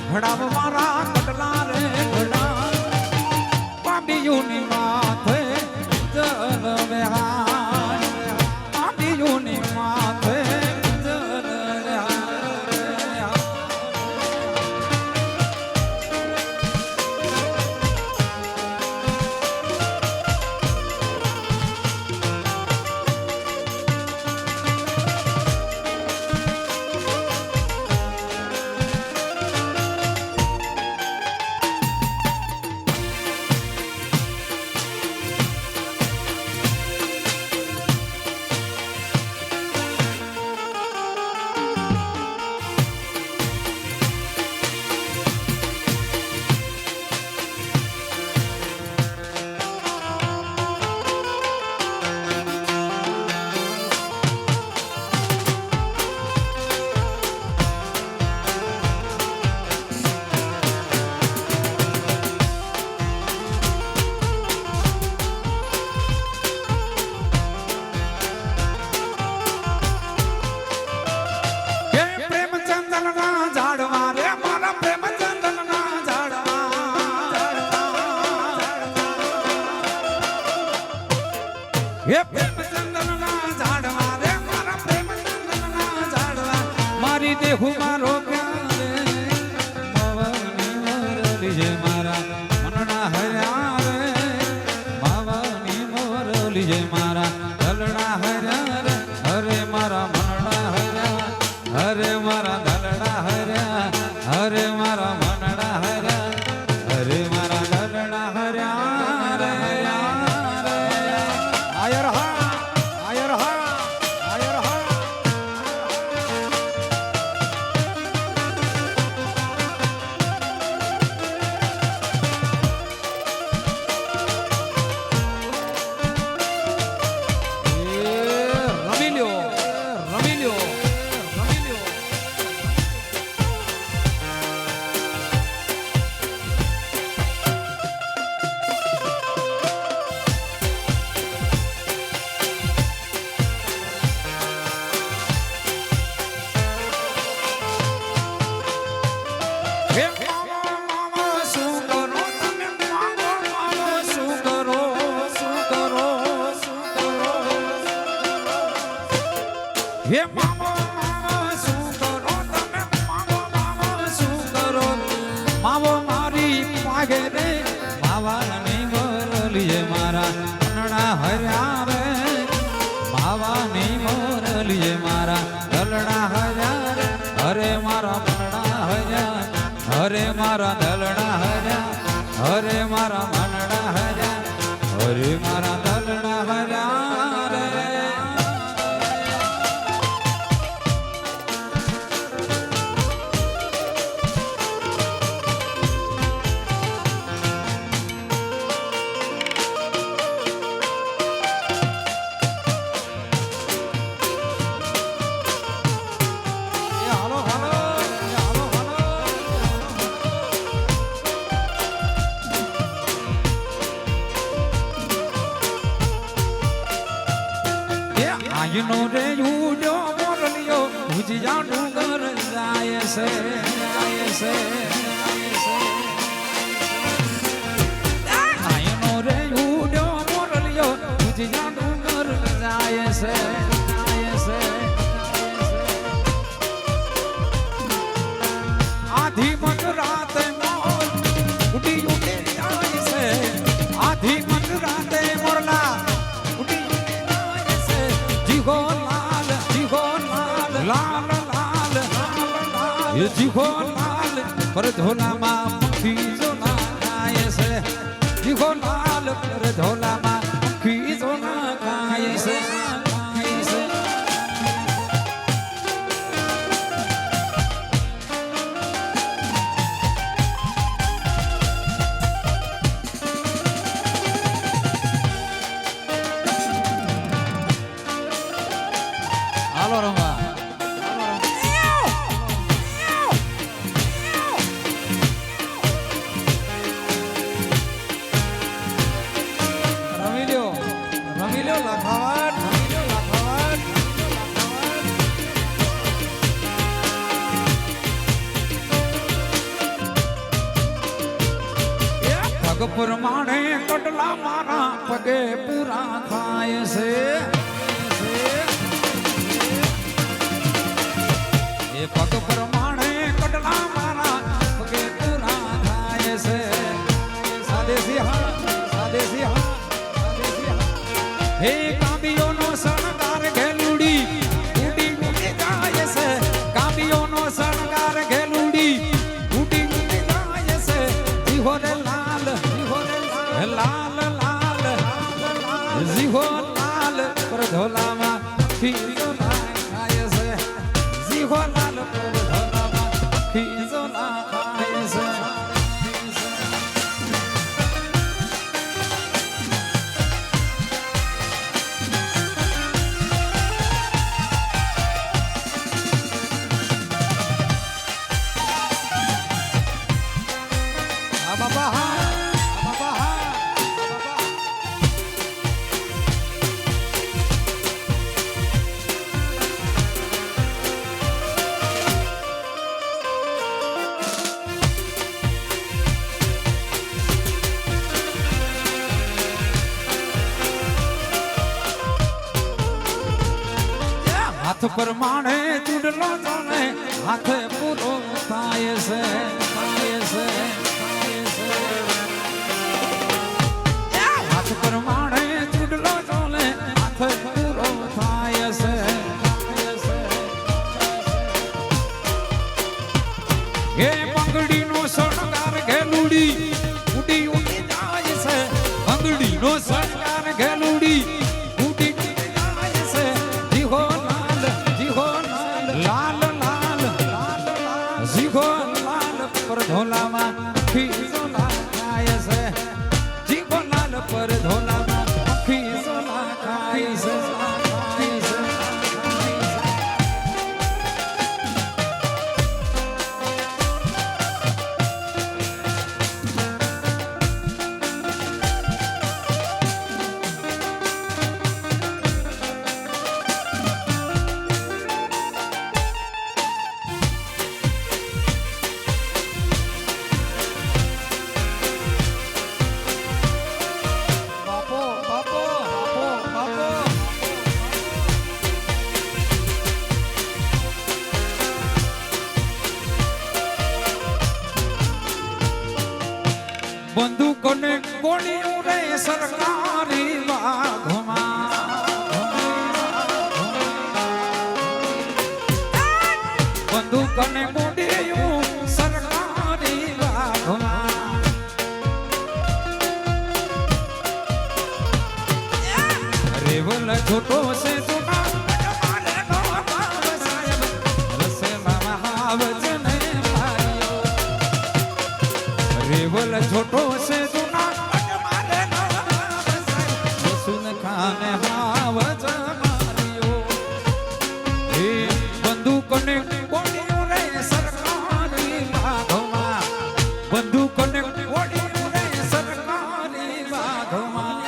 ઘોડાવ મારા કડલા રે ઘોડા બાંધીઓની માથે જલ વિહાર બાંધીઓની માથે જલ વિહાર હે પ્રેમચંદનના ઝાડવા રે મારા પ્રેમચંદનના ઝાડવા મારી દેહુ મારો પ્યારે માવાની મોરલી જે મારા મનના હર્યા રે માવાની મોરલી જે મારા દલડા હર્યા રે હરે મારા મનડા હર્યા હરે મારા દલડા હર્યા હરે મારા મનડા હર્યા હરે મારા દલડા હર્યા રે આયર હા આયર હા આયર હા રમી લ્યો રમી લ્યો રમી લ્યો હે મામા મામા શું કરો તમે મામા મામા શું કરો શું કરો શું કરો હે મામા મામા શું કરો તમે મામા મામા શું કરો માવો મારી પાગે રે માવાની મોરલીએ મારા મનડા હર્યા રે માવાની મોરલીએ મારા દલડા હર્યા રે હરે મારા મનડા હર્યા હરે મારા દલડા હર્યા હરે મારા મનડા હર્યા હરે મારા દલડા હર્યા રે આયનો રે ઉડ્યો મોરલિયો ભુજિયા ડુંગર જાય છે આયનો રે ઉડ્યો મોરલિયો ભુજિયા ડુંગર જાય છે આધી મત રાતે મોર ઉડી ઉડી જાય છે આધી મત રાતે મોરલા ઉડી ઉડી જાય છે જીગો લાલ લાલ લાલ એ જીગો લાલ પર ધોલામાં પંખી જોના ગાય છે જીગો લાલ પર ધોલામાં પંખી જોના ગાય છે હાલો રમવા રમી લ્યો લખાવટ પગ પ્રમાણે કટલા મારા પગે પૂરા થાય છે એ પગ પ્રમાણે કટલા મારા પગે પૂરા થાય છે સાદેસી હા હે કાબીઓનો શણગાર ઘેલુડી ઉડી ઉડી જાય છે કાબીઓનો શણગાર ઘેલુડી ઉડી ઉડી જાય છે જીહો રે લાલ લાલ લાલ જીહો લાલ પર ધોલામાં ખીજો ખાય છે જીહો લાલ પર ધોલામાં ખીજો ખાય છે હાથ પ્રમાણે ચૂડલો જાણે હાથે પૂરો થાય છે હાથ પ્રમાણે ચૂડલો જાણે હાથે પૂરો થાય છે હે બંગડીનો શણગાર ઘેલુડી ઉડી ઉડી જાય છે બંગડીનો શણગાર ઘેલુડી ઉડી ઉડી જાય છે જીહો લાલ લાલ જીહો લાલ પર ધોલામાં ખીજો ખાય છે જીહો લાલ પર ધોલામાં ખીજો ખાય છે બંદૂકોને ગોળીઓ રે સરકારી બંદૂકોને ગોળીઓ સરકારી રેવલ છોટો છે જૂના રેવલ છોટો છે જૂના સુન ખાને હાવજ માર્યો હે બંદૂકોને ગોળીઓ રે સરકારી વાઘમાં બંદૂકોને ગોળીઓ રે સરકારી વાઘમાં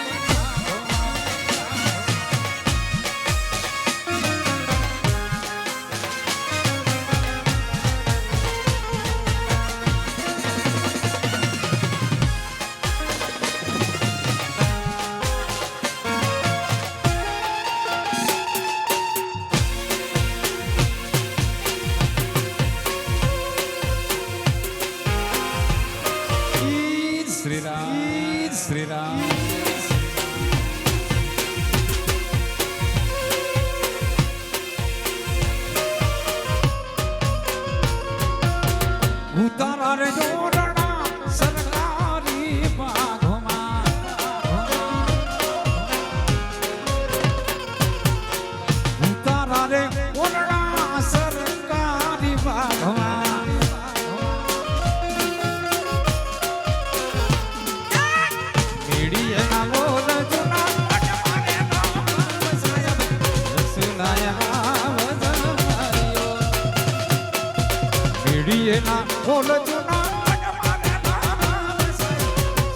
એના બોલ જૂના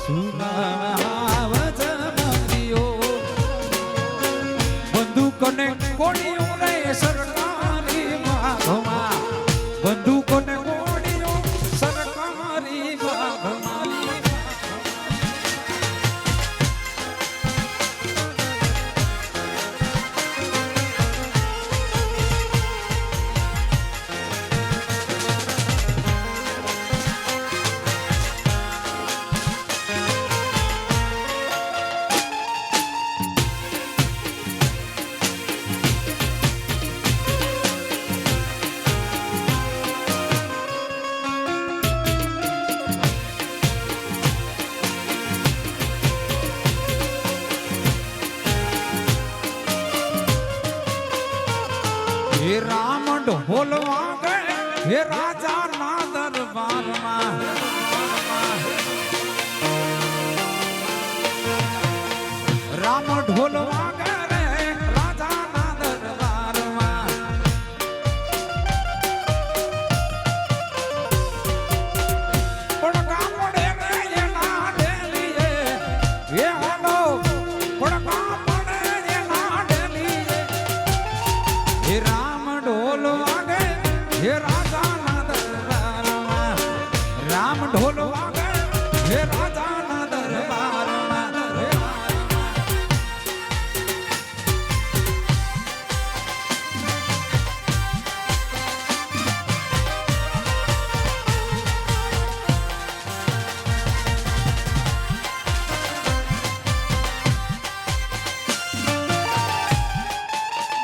સુનાવત મંદિયો બંદૂકોને કોડીઓ રે સરકારી માગમાં બંદૂકોને કોડીઓ સરકારી માગમાં હે રામ ઢોલ વાગે હે રાજા ના દરબારમાં રામ ઢોલ વાગે રે રાજા ના દરબારમાં પણ ગામડે રે એના ડેલીએ એ હાલો પણ ગામડે એના ડેલીએ હે રામ ઢોલ વાગે હે રાજાના દરબારમાં રામ ઢોલ વાગે હે રાજાના દરબારમાં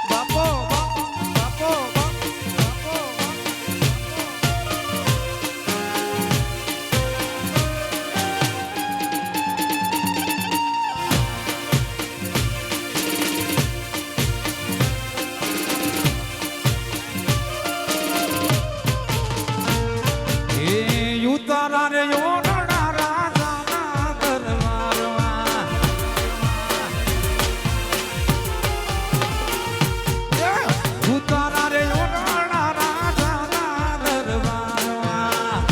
બાપો બાપો બાપો એ ઉતારા રે યોના રાજાના દરબારમાં ઉતારા રે યોના રાજાના દરબારમાં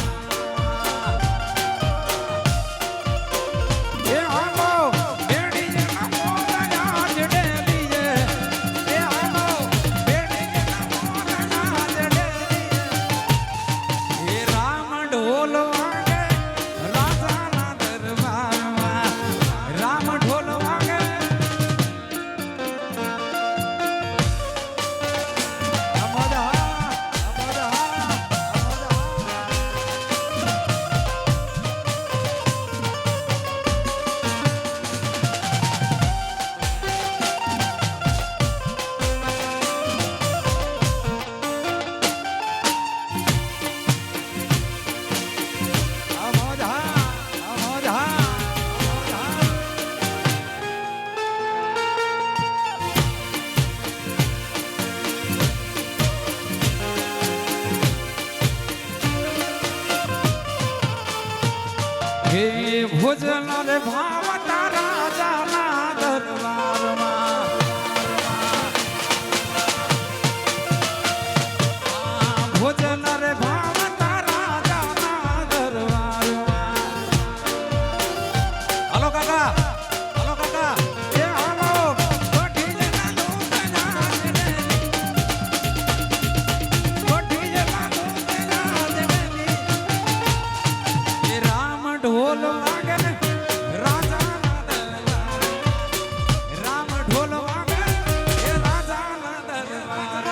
એ હાલો બેડી ના મોરયા જડેલીએ એ હાલો બેડી ના મોરયા જડેલીએ હે રામ ઢોલ વાગે રાજાના દરબારમાં રામ ઢોલ વાગે હે ભોજન રે ભાવતા રાજાના દરબારમાં ભોજન રે ભાવતા રાજાના દરબારમાં હાલો કાકા એ હાલો કોઠી જના દૂધ જાજડેલી કોઠી જના દૂધ જાજડેલી એ રામ ઢોલ વાગે ને રાજાના દરબાર રામ ઢોલ વાગે એ રાજાના દરબાર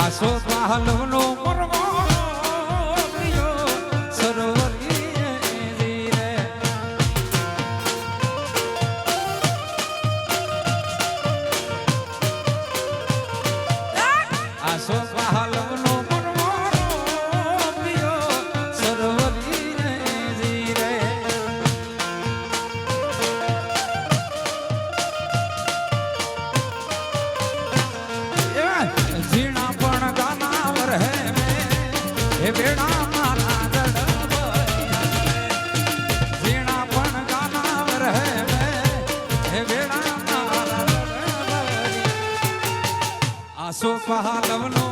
આસો પાલવનો પરવો પ્રિયો સરોવરીએ જીરે આસો પાલવનો પરવો પ્રિયો સરોવરીએ જીરે ઝીણા પણ ગાના વરે આસો પહાલવનો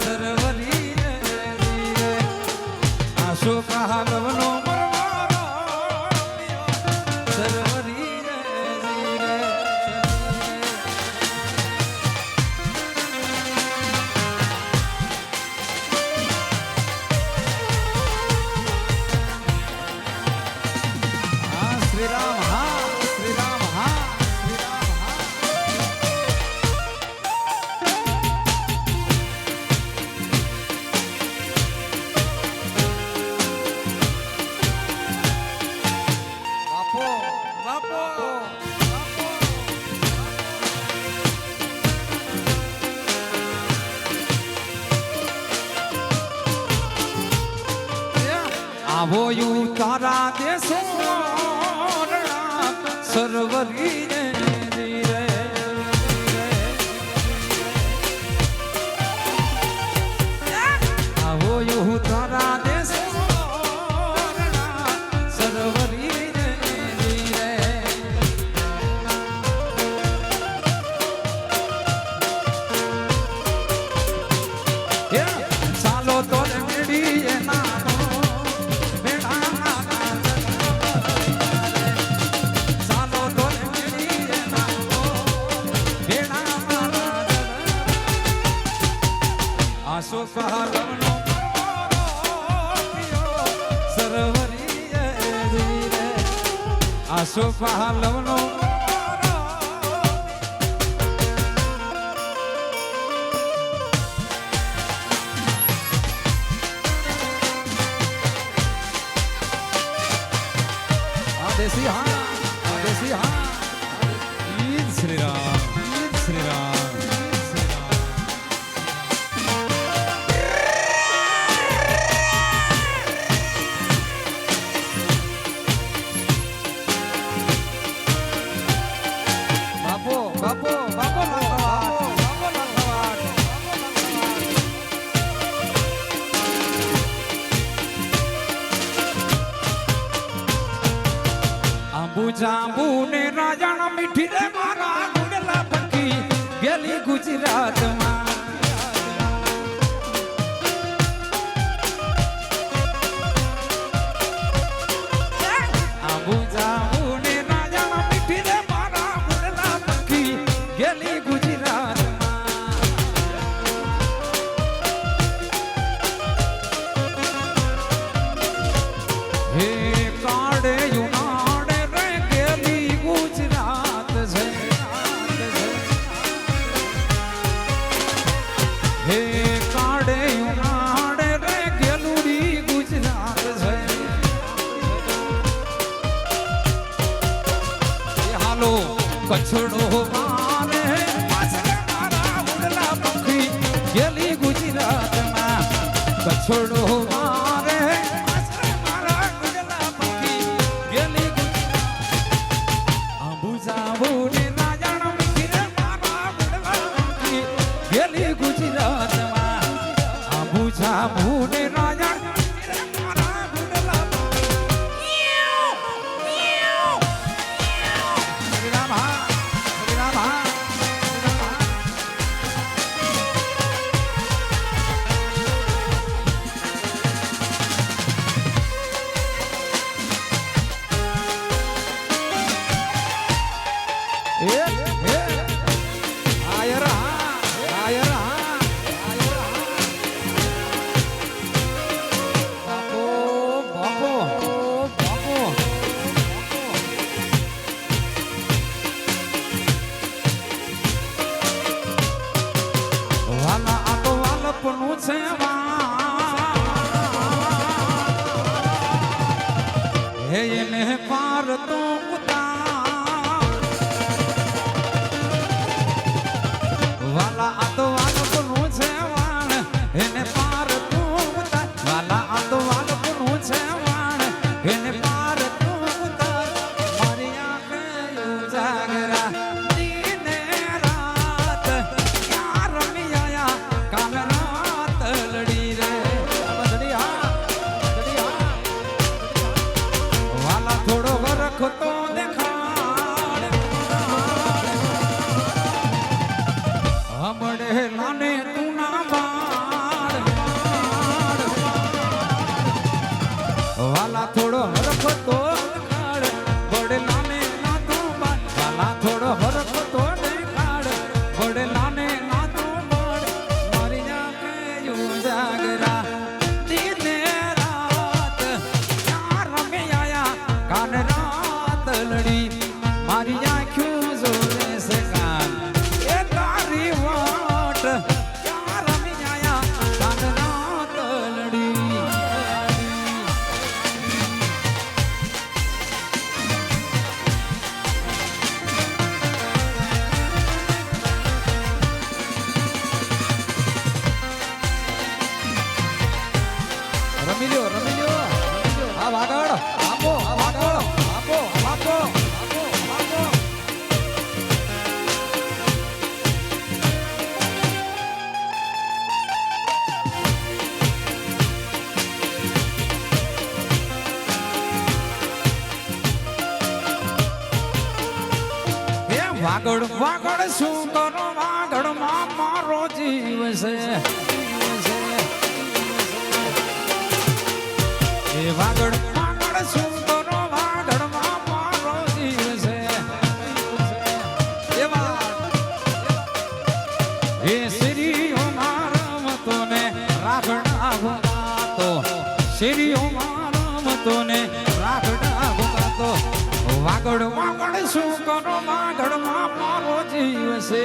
સરવરી રે આસો પહાલવનો સરવરી રે શ્રી રામ હા શ્રી રામ હા શ્રી રામ હા બાપો બાપો આવો યુ તારા દેશો સરવરી રે આવો યુ તારા દેશો સરવરી રે ચાલો તો મેળી નાનો મેળા ચાલો તો મેળી નાનો મેળા આસો પહાલવનો સરવરી રે આસો પહાલવનો દેશી હા દેશી હા ઈદ શ્રી રામ ઈદ શ્રી રામ ઈદ શ્રી રામ બાપો બાપો બાપો બાપો બાપો આંબુ જાંબુ ને રાજાણ મીઠી રે મારા ગુડલા પંખી ગેલી ગુજરાતમાં આંબુ જાંબુ ને રાજાણ મીઠી રે મારા ગુડલા પંખી ગેલી ગુજરાતમાં હે કાડે યુનાડે રે ગેલી ગુજરાત છે હે કાડે યુનાડે રે ગેલુડી ગુજરાત છે હાલો કચ્છડો મારે પાછળ મારા ઉડલા પંખી ગેલી ગુજરાતમાં કચ્છડો મારે પાછળ મારા ઉડલા પંખી ગેલી આંબુ જાંબુ ને રાજાણ મીઠી રે મારા ઉડલા પંખી ગેલી ગુજરાતમાં આંબુ જાંબુ ને રાજાણ મીઠી રે મારા ઉડલા શ્રી રામ હા શ્રી રામ હા આયર હા આયર હા આયર હા બાપો બાપો બાપો વાલા આ તો વાલપનું છે હે એને પાર તો ઉતાર વાલા આ તો વાલપનું છે વાણ એને પાર તો ઉતાર વાલા આ તો વાલપનું છે વાણ એને પાર તો ઉતાર મારી આંખે ઉજાગરા દિને રાત યાર મિયા કાલ રાત વાગડ વાગડ શું કરો વાગડ માં મારો જીવ છે એ વાગડ વાગડ શું કરો વાગડ માં મારો જીવ છે એ શ્રીઓ મારમતો ને રાખડા ભૂગાતો શ્રીઓ મારમતો ને રાખડા ભૂગાતો વાગડ વાગડ શું કરો વાગડ માં મારો જીવ છે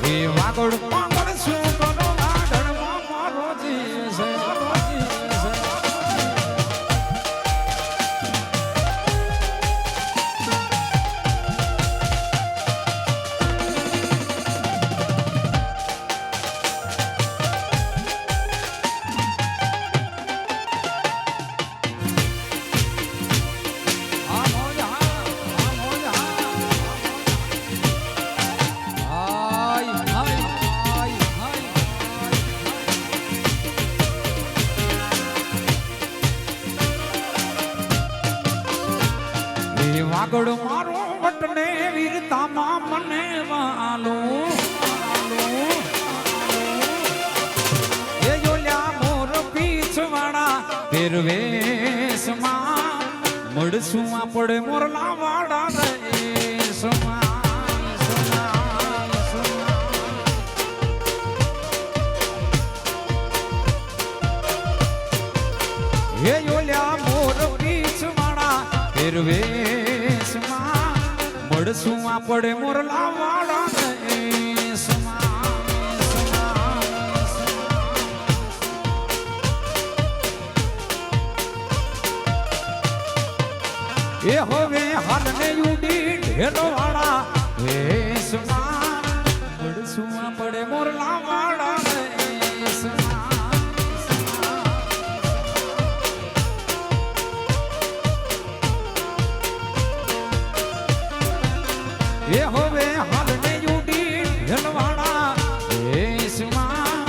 એ વાગડ વાગડ શું કરો વાગડ માં મારો જીવ છે વાગડ મારો વટને વીરતામાં મને વાલો એ જોલ્યા મોર પીછવાડા પેરવેશમાં મળશું આપણે મોરલા વાડા રેશમાં એ જોલ્યા મોર પીછવાડા પેરવેશમાં મળશું આપણે મોરલા વાળા એ હવે હાલને ઉડી ઢેલો વાળા વેશમાં મળશું આપણે મોરલા વાળા એ હવે હાલને ઉડી ઢેલવાળા વેશમાં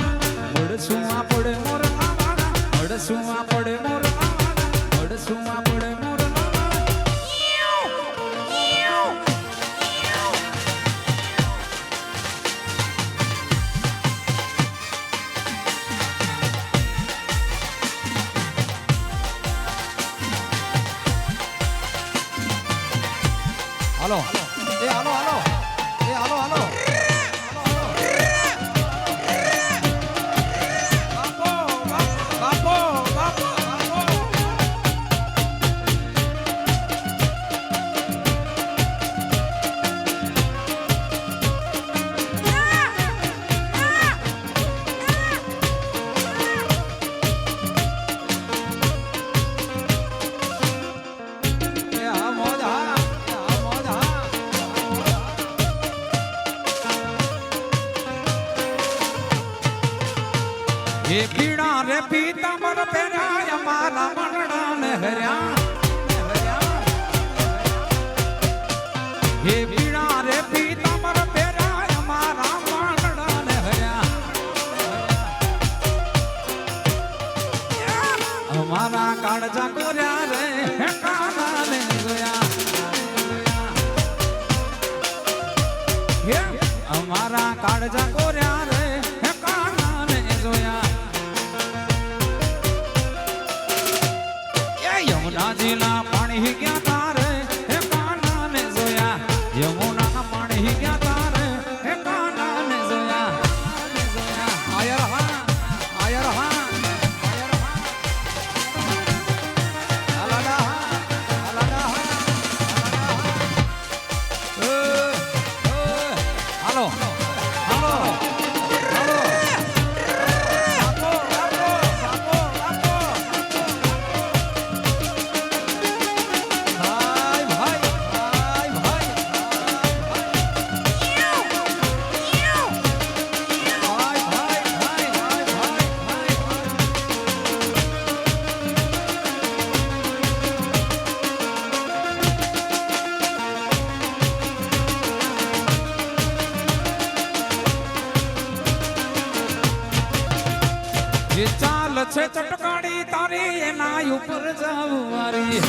મળશું આપણે મોરલા વાળા મળશું આપણે મોરલા વાળા મળશું આપણે મોરલા હાલો એ હાલો હાલો એ હાલો હાલો બાપો બાપો બાપો એ પીડા રે પીતાંબર પહેર્યા મારા મનડા ને હર્યા એ પીડા રે પીતાંબર પહેર્યા મારા મનડા ને હર્યા અમારા કાળજા કોર્યા રે કાના ને જોયા અમારા કાળજા કોર્યા રે કાના ને જોયા યમુનાજીના પાણી ગયા તારે હે કાના ને જોયા યમુનાના પાણી ગયા તારે હે કાના ને જોયા આયર હા આયર હા અલાડા અલાડા હાલો હાલો એ ચાલ છે ચટકાડી તારી એના ઉપર જાવ મારી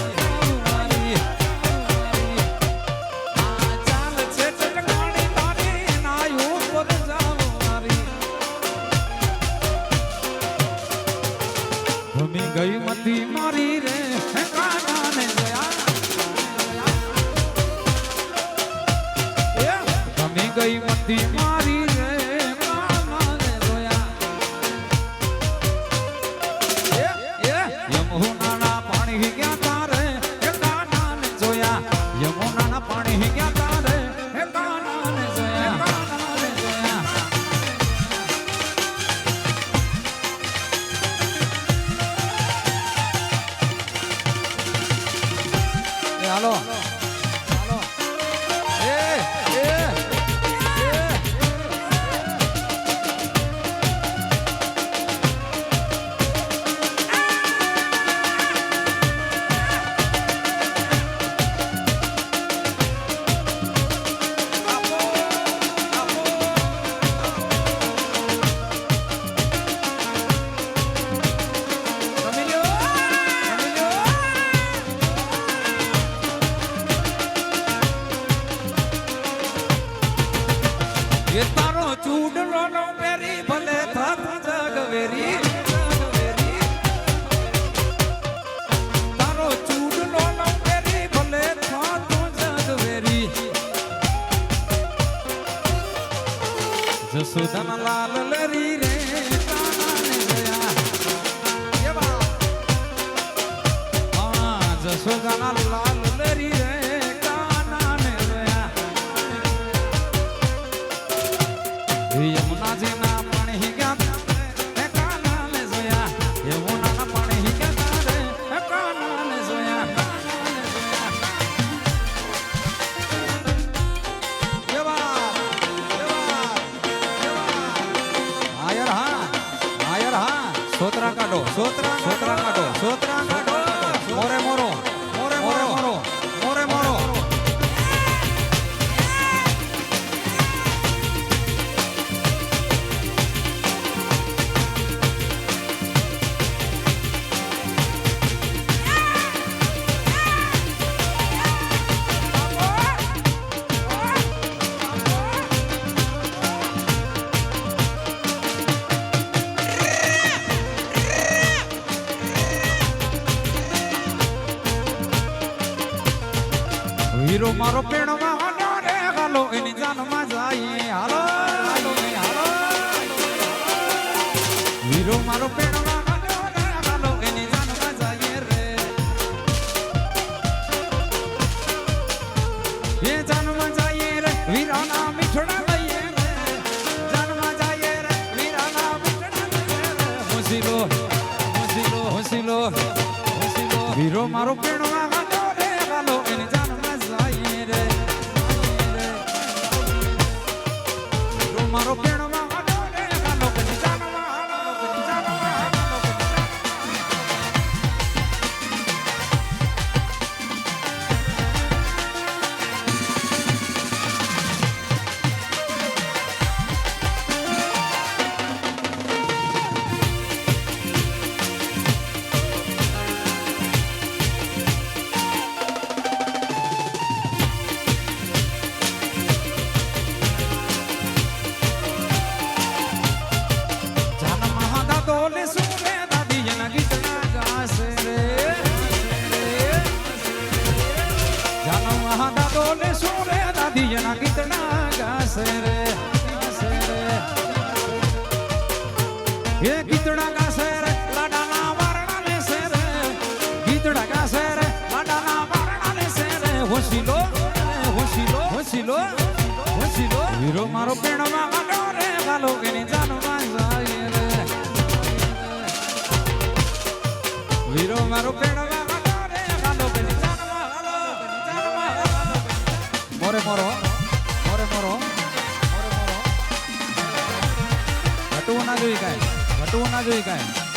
ગઈ મતી મારી રે કાનાને જોયા યમુનાના પાણી ગયા તારે હે કાનાને જોયા યમુનાના પાણી ગયા તારે હે કાનાને જોયા કાનાને જોયા એ હાલો હાલો એ એ તારો ચૂડલો નો પેરી ભલે થાત જગવેરી તારો ચૂડલો નો પેરી ભલે થાત જગવેરી જસોદાના લાલ લરી રે કાનાને જોયા એવા હા જસોદાના લાલ લરી રે યમુનાજી ના પાણી ગયા હે કાનાને જોયા યમુનાના પાણી ગયા તારે હે કાનાને જોયા કાનાને જોયા આયર હા સોતરા કાઢો સોતરા કાઢો મોરે મોરો વીરો મારો પેણમાં હાલો રે હાલો એની જાનમાં જાય હાલો વીરો મારો પેણમાં હાલો રે હાલો એની જાનમાં જાય રે એ જાનમાં જાય રે વીરાના મીઠડા લઈએ રે જાનમાં જાય રે વીરાના મીઠડા લઈએ રે હોસીલો વીરો મારો પેણમાં હાલો રે હાલો એની મારો પેણમાં હાલો રે હાલો એની દિયના ગીતના ગાસે રે એ ગીતડા ગાસે રે લાડાના વારણા લેસે રે ગીતડા ગાસે રે લાડાના વારણા લેસે રે હોશીલો વીરો મારો પેણમાં હાલો રે હાલો એની જાનમાં જાય રે વીરો મારો પેણમાં હાલો રે હાલો એની જાનમાં મોરે મોરો ઘટવું ના જોઈ કાંઈ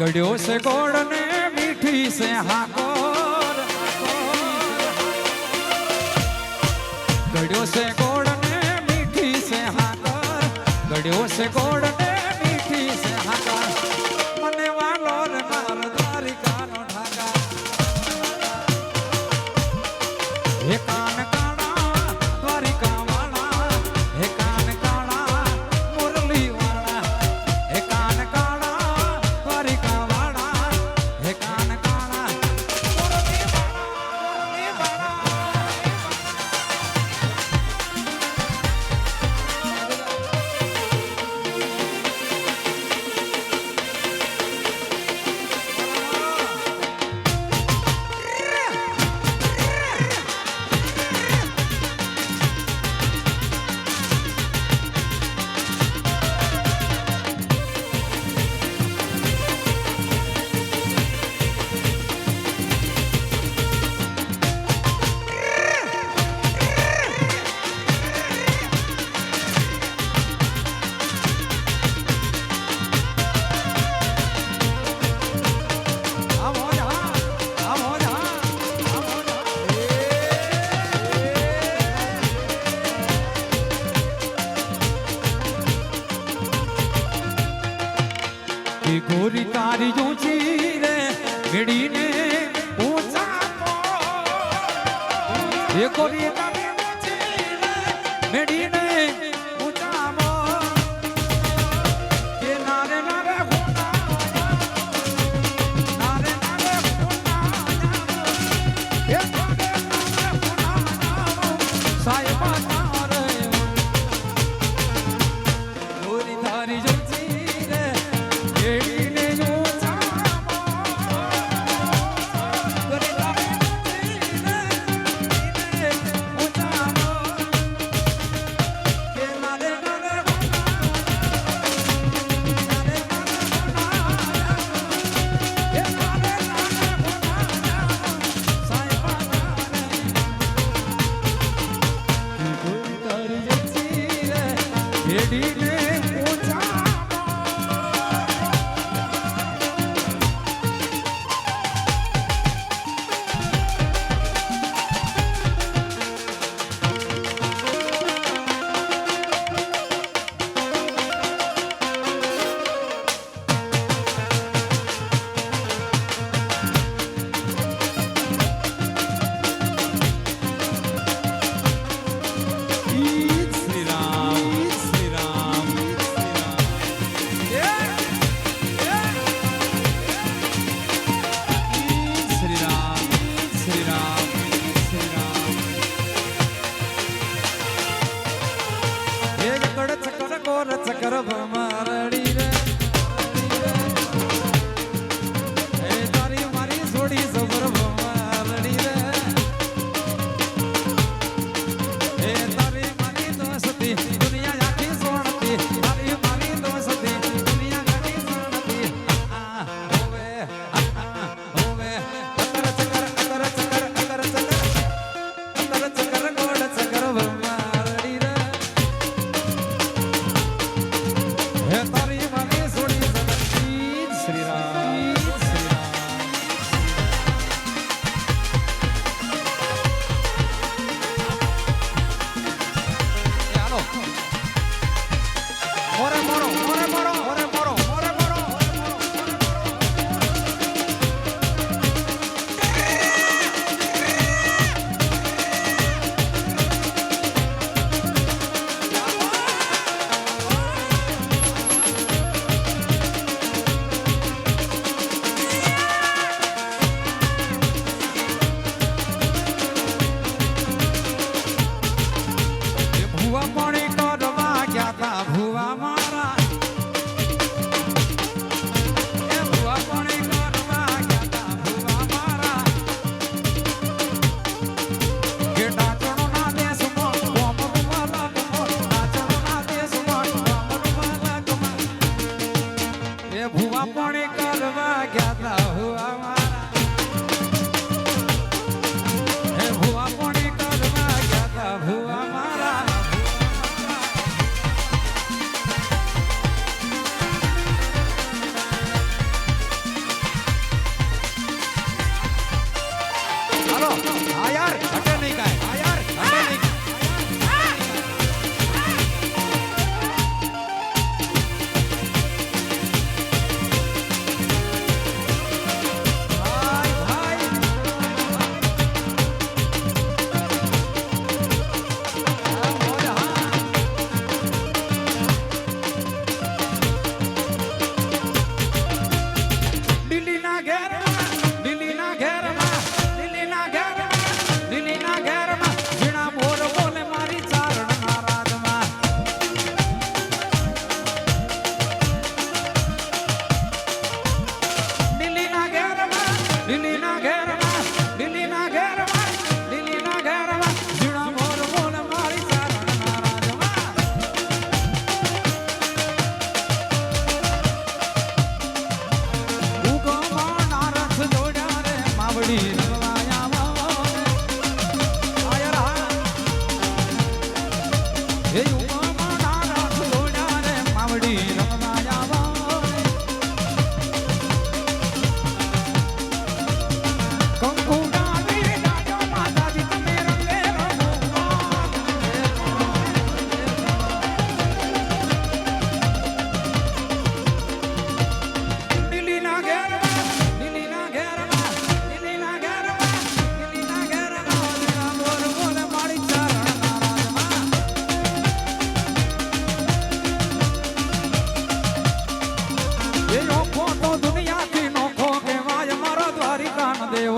गड़ियों से गोड़ ने मीठी से हाकोर ગળ્યો છે ગોળ ને મીઠી છે હાકર ગળ્યો છે ગોળ ને મીઠી છે હાકર મને વાલો રે માર દ્વારિકાનો ઠાકા હે કાન કાળા દ્વારિકા વાળા હે કાન કાળા મુરલી વાળા હે કાન કાળા દ્વારિકા વાળા હે કાન કાળા મુરલી વાળા ગોરી તારી ઊંચી રે મેડીને ઊંચા એ ગોરી તારી ઊંચી રે મેડીને ઊંચા કે નારે નારે નારે નારે એ નારે નારે સાહેબ તારે ગોરી તારી ઊંચી રે મેડીને ઊંચા ગોરી તારી ઊંચી રે ઊંચા કે નારે નારે ચકર ભમારડી રે એ તારી મારી જોડી સબર ભમારડી રે એ તારી મારી દોસ્તી દુનિયા આખી સોણતી તારી મારી દોસ્તી દુનિયા આખી સોણતી હોવે અતર ચકર ગોડ ચકર ભમારડી રે હે તારી મારી સોડી સદતી શ્રી રામ ચાલો મોરે મોરો મોરે મોરો મોરે મોરો મોરે મોરો ભુવા પાણી કરવા ગયા તા ભુવા મારા એ ભુવા પાણી કરવા ગયા તા ભુવા મારા કે ડાચણો ના દેશમાં કોમર વાલા કમર ડાચણો ના દેશમાં કોમર વાલા કમર એ ભુવા પાણી કરવા ગયા તા ભુવા મારા એ ભુવા પાણી કરવા ગયા તા ભુવા મારા હાલો હા યાર હટે નહીં કાય હા યાર હટે નહીં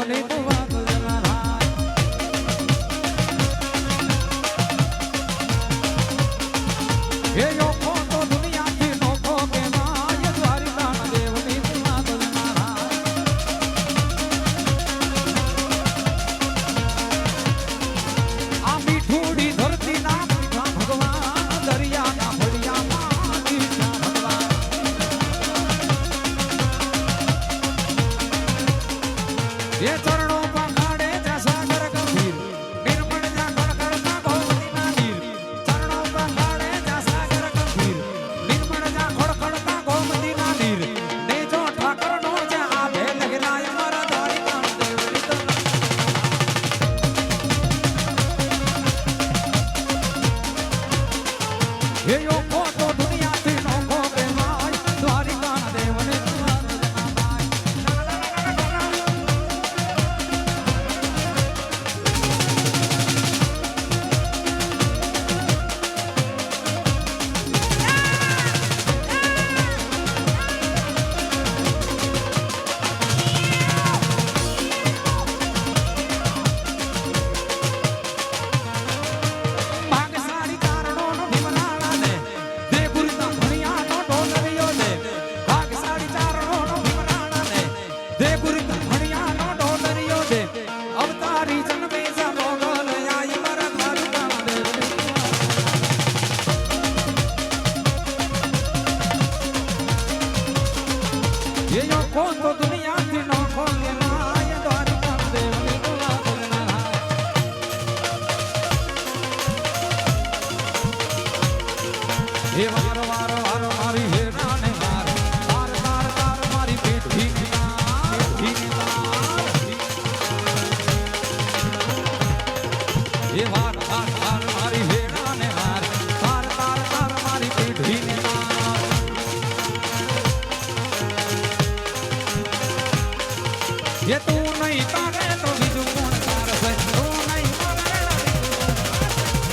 દેવની તું વાત જનારા એ યોખો તો દુનિયાથી નોખો કે માય દ્વારિકાના દેવની તું વાત જનારા આ મીઠુડી ધરતી ના મીઠા ભગવાન દરિયાના ભળિયામાં મીઠા ભગવાન એ ચરણો પખાડે જા સાગર ગંભીર નિર્મળ જા ખડખડતા ગોમતીના નીર ચરણો પખાડે જા સાગર ગંભીર નિર્મળ જા ખડખડતા ગોમતીના નીર ને જો ઠાકરનો જા આભે લહેરાય મારા દ્વારિકાના દેવની તન એ યોખો તો દુનિયાથી નોખો પ્રેમાય દ્વારિકાના દેવની તું વાત જનારાય ભાગશાળી ચારણોનો ભીમરાણા ને દેવગુરુના ભણિયાનો ડોલરિયો ને ભાગશાળી ચારણોનો ભીમરાણા ને દેવગુરુના ભણિયાનો ડોલરિયો ને અવતારી જન્મે જા મોગલ આઈ મારા દ્વારિકાના દેવની એ યોખો તો દુનિયાથી નોખો કે માય દ્વારિકાના દેવની તું વાત જનારાય એ વાર વાર વાર મારી હેરા ને વાર તાર તાર તાર મારી પેઠી એ વાર વાર વાર મારી હેરા ને વાર તાર તાર તાર મારી પેઠી એ તું નહીં તારે તો બીજું કોણ તારશે તું નહીં તારે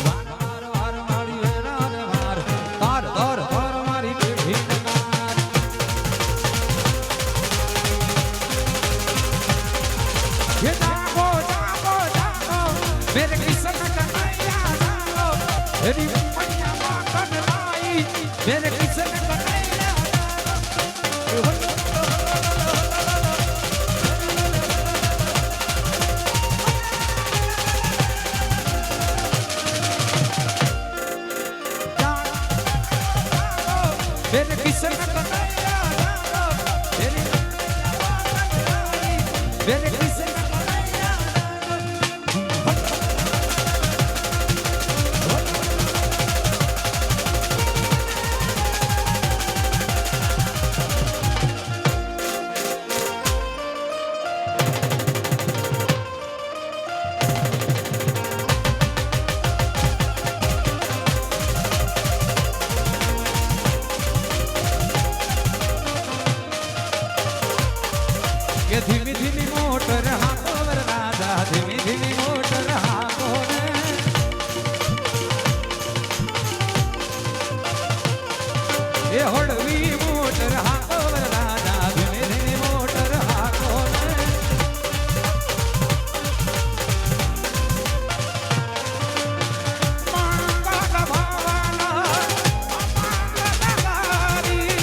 વાર વાર વાર મારી હેરા ને વાર તાર તાર તાર મારી પેઠી ये जागो जागो जागो मेरे किसन कन्हैया जागो तेरी मैया माखन लाई मेरे किसन कन्हैया मेरे किसन कन्हैया जागो तेरी मैया माखन लाई मेरे किसन કે ધીમી ધીમી મોટર હાકો વર રાજા ધીમી ધીમી મોટર હાકો ને એ હળવી મોટર હાકો વર રાજા ધીમી ધીમી મોટર હાકો ને માંગા ભાવાના માંગા નગારી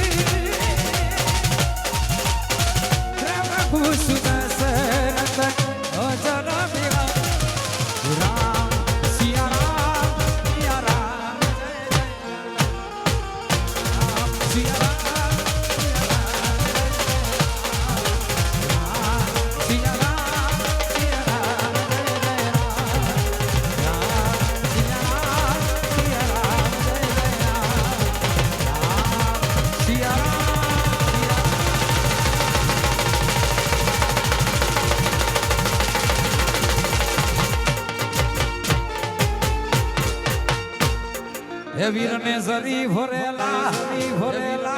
હે વીરને ઝરી ભરેલા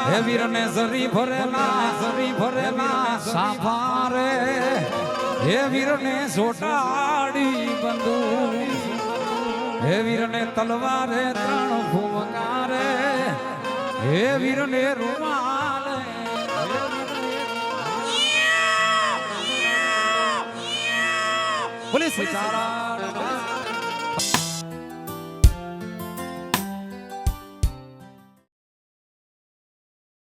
હે વીરને ઝરી ભરેલા સાફારે હે વીરને સોટાડી બંદૂક હે વીરને તલવારે ત્રણ ભૂમકારે હે વીરને રૂમાલે બોલે સીતારામ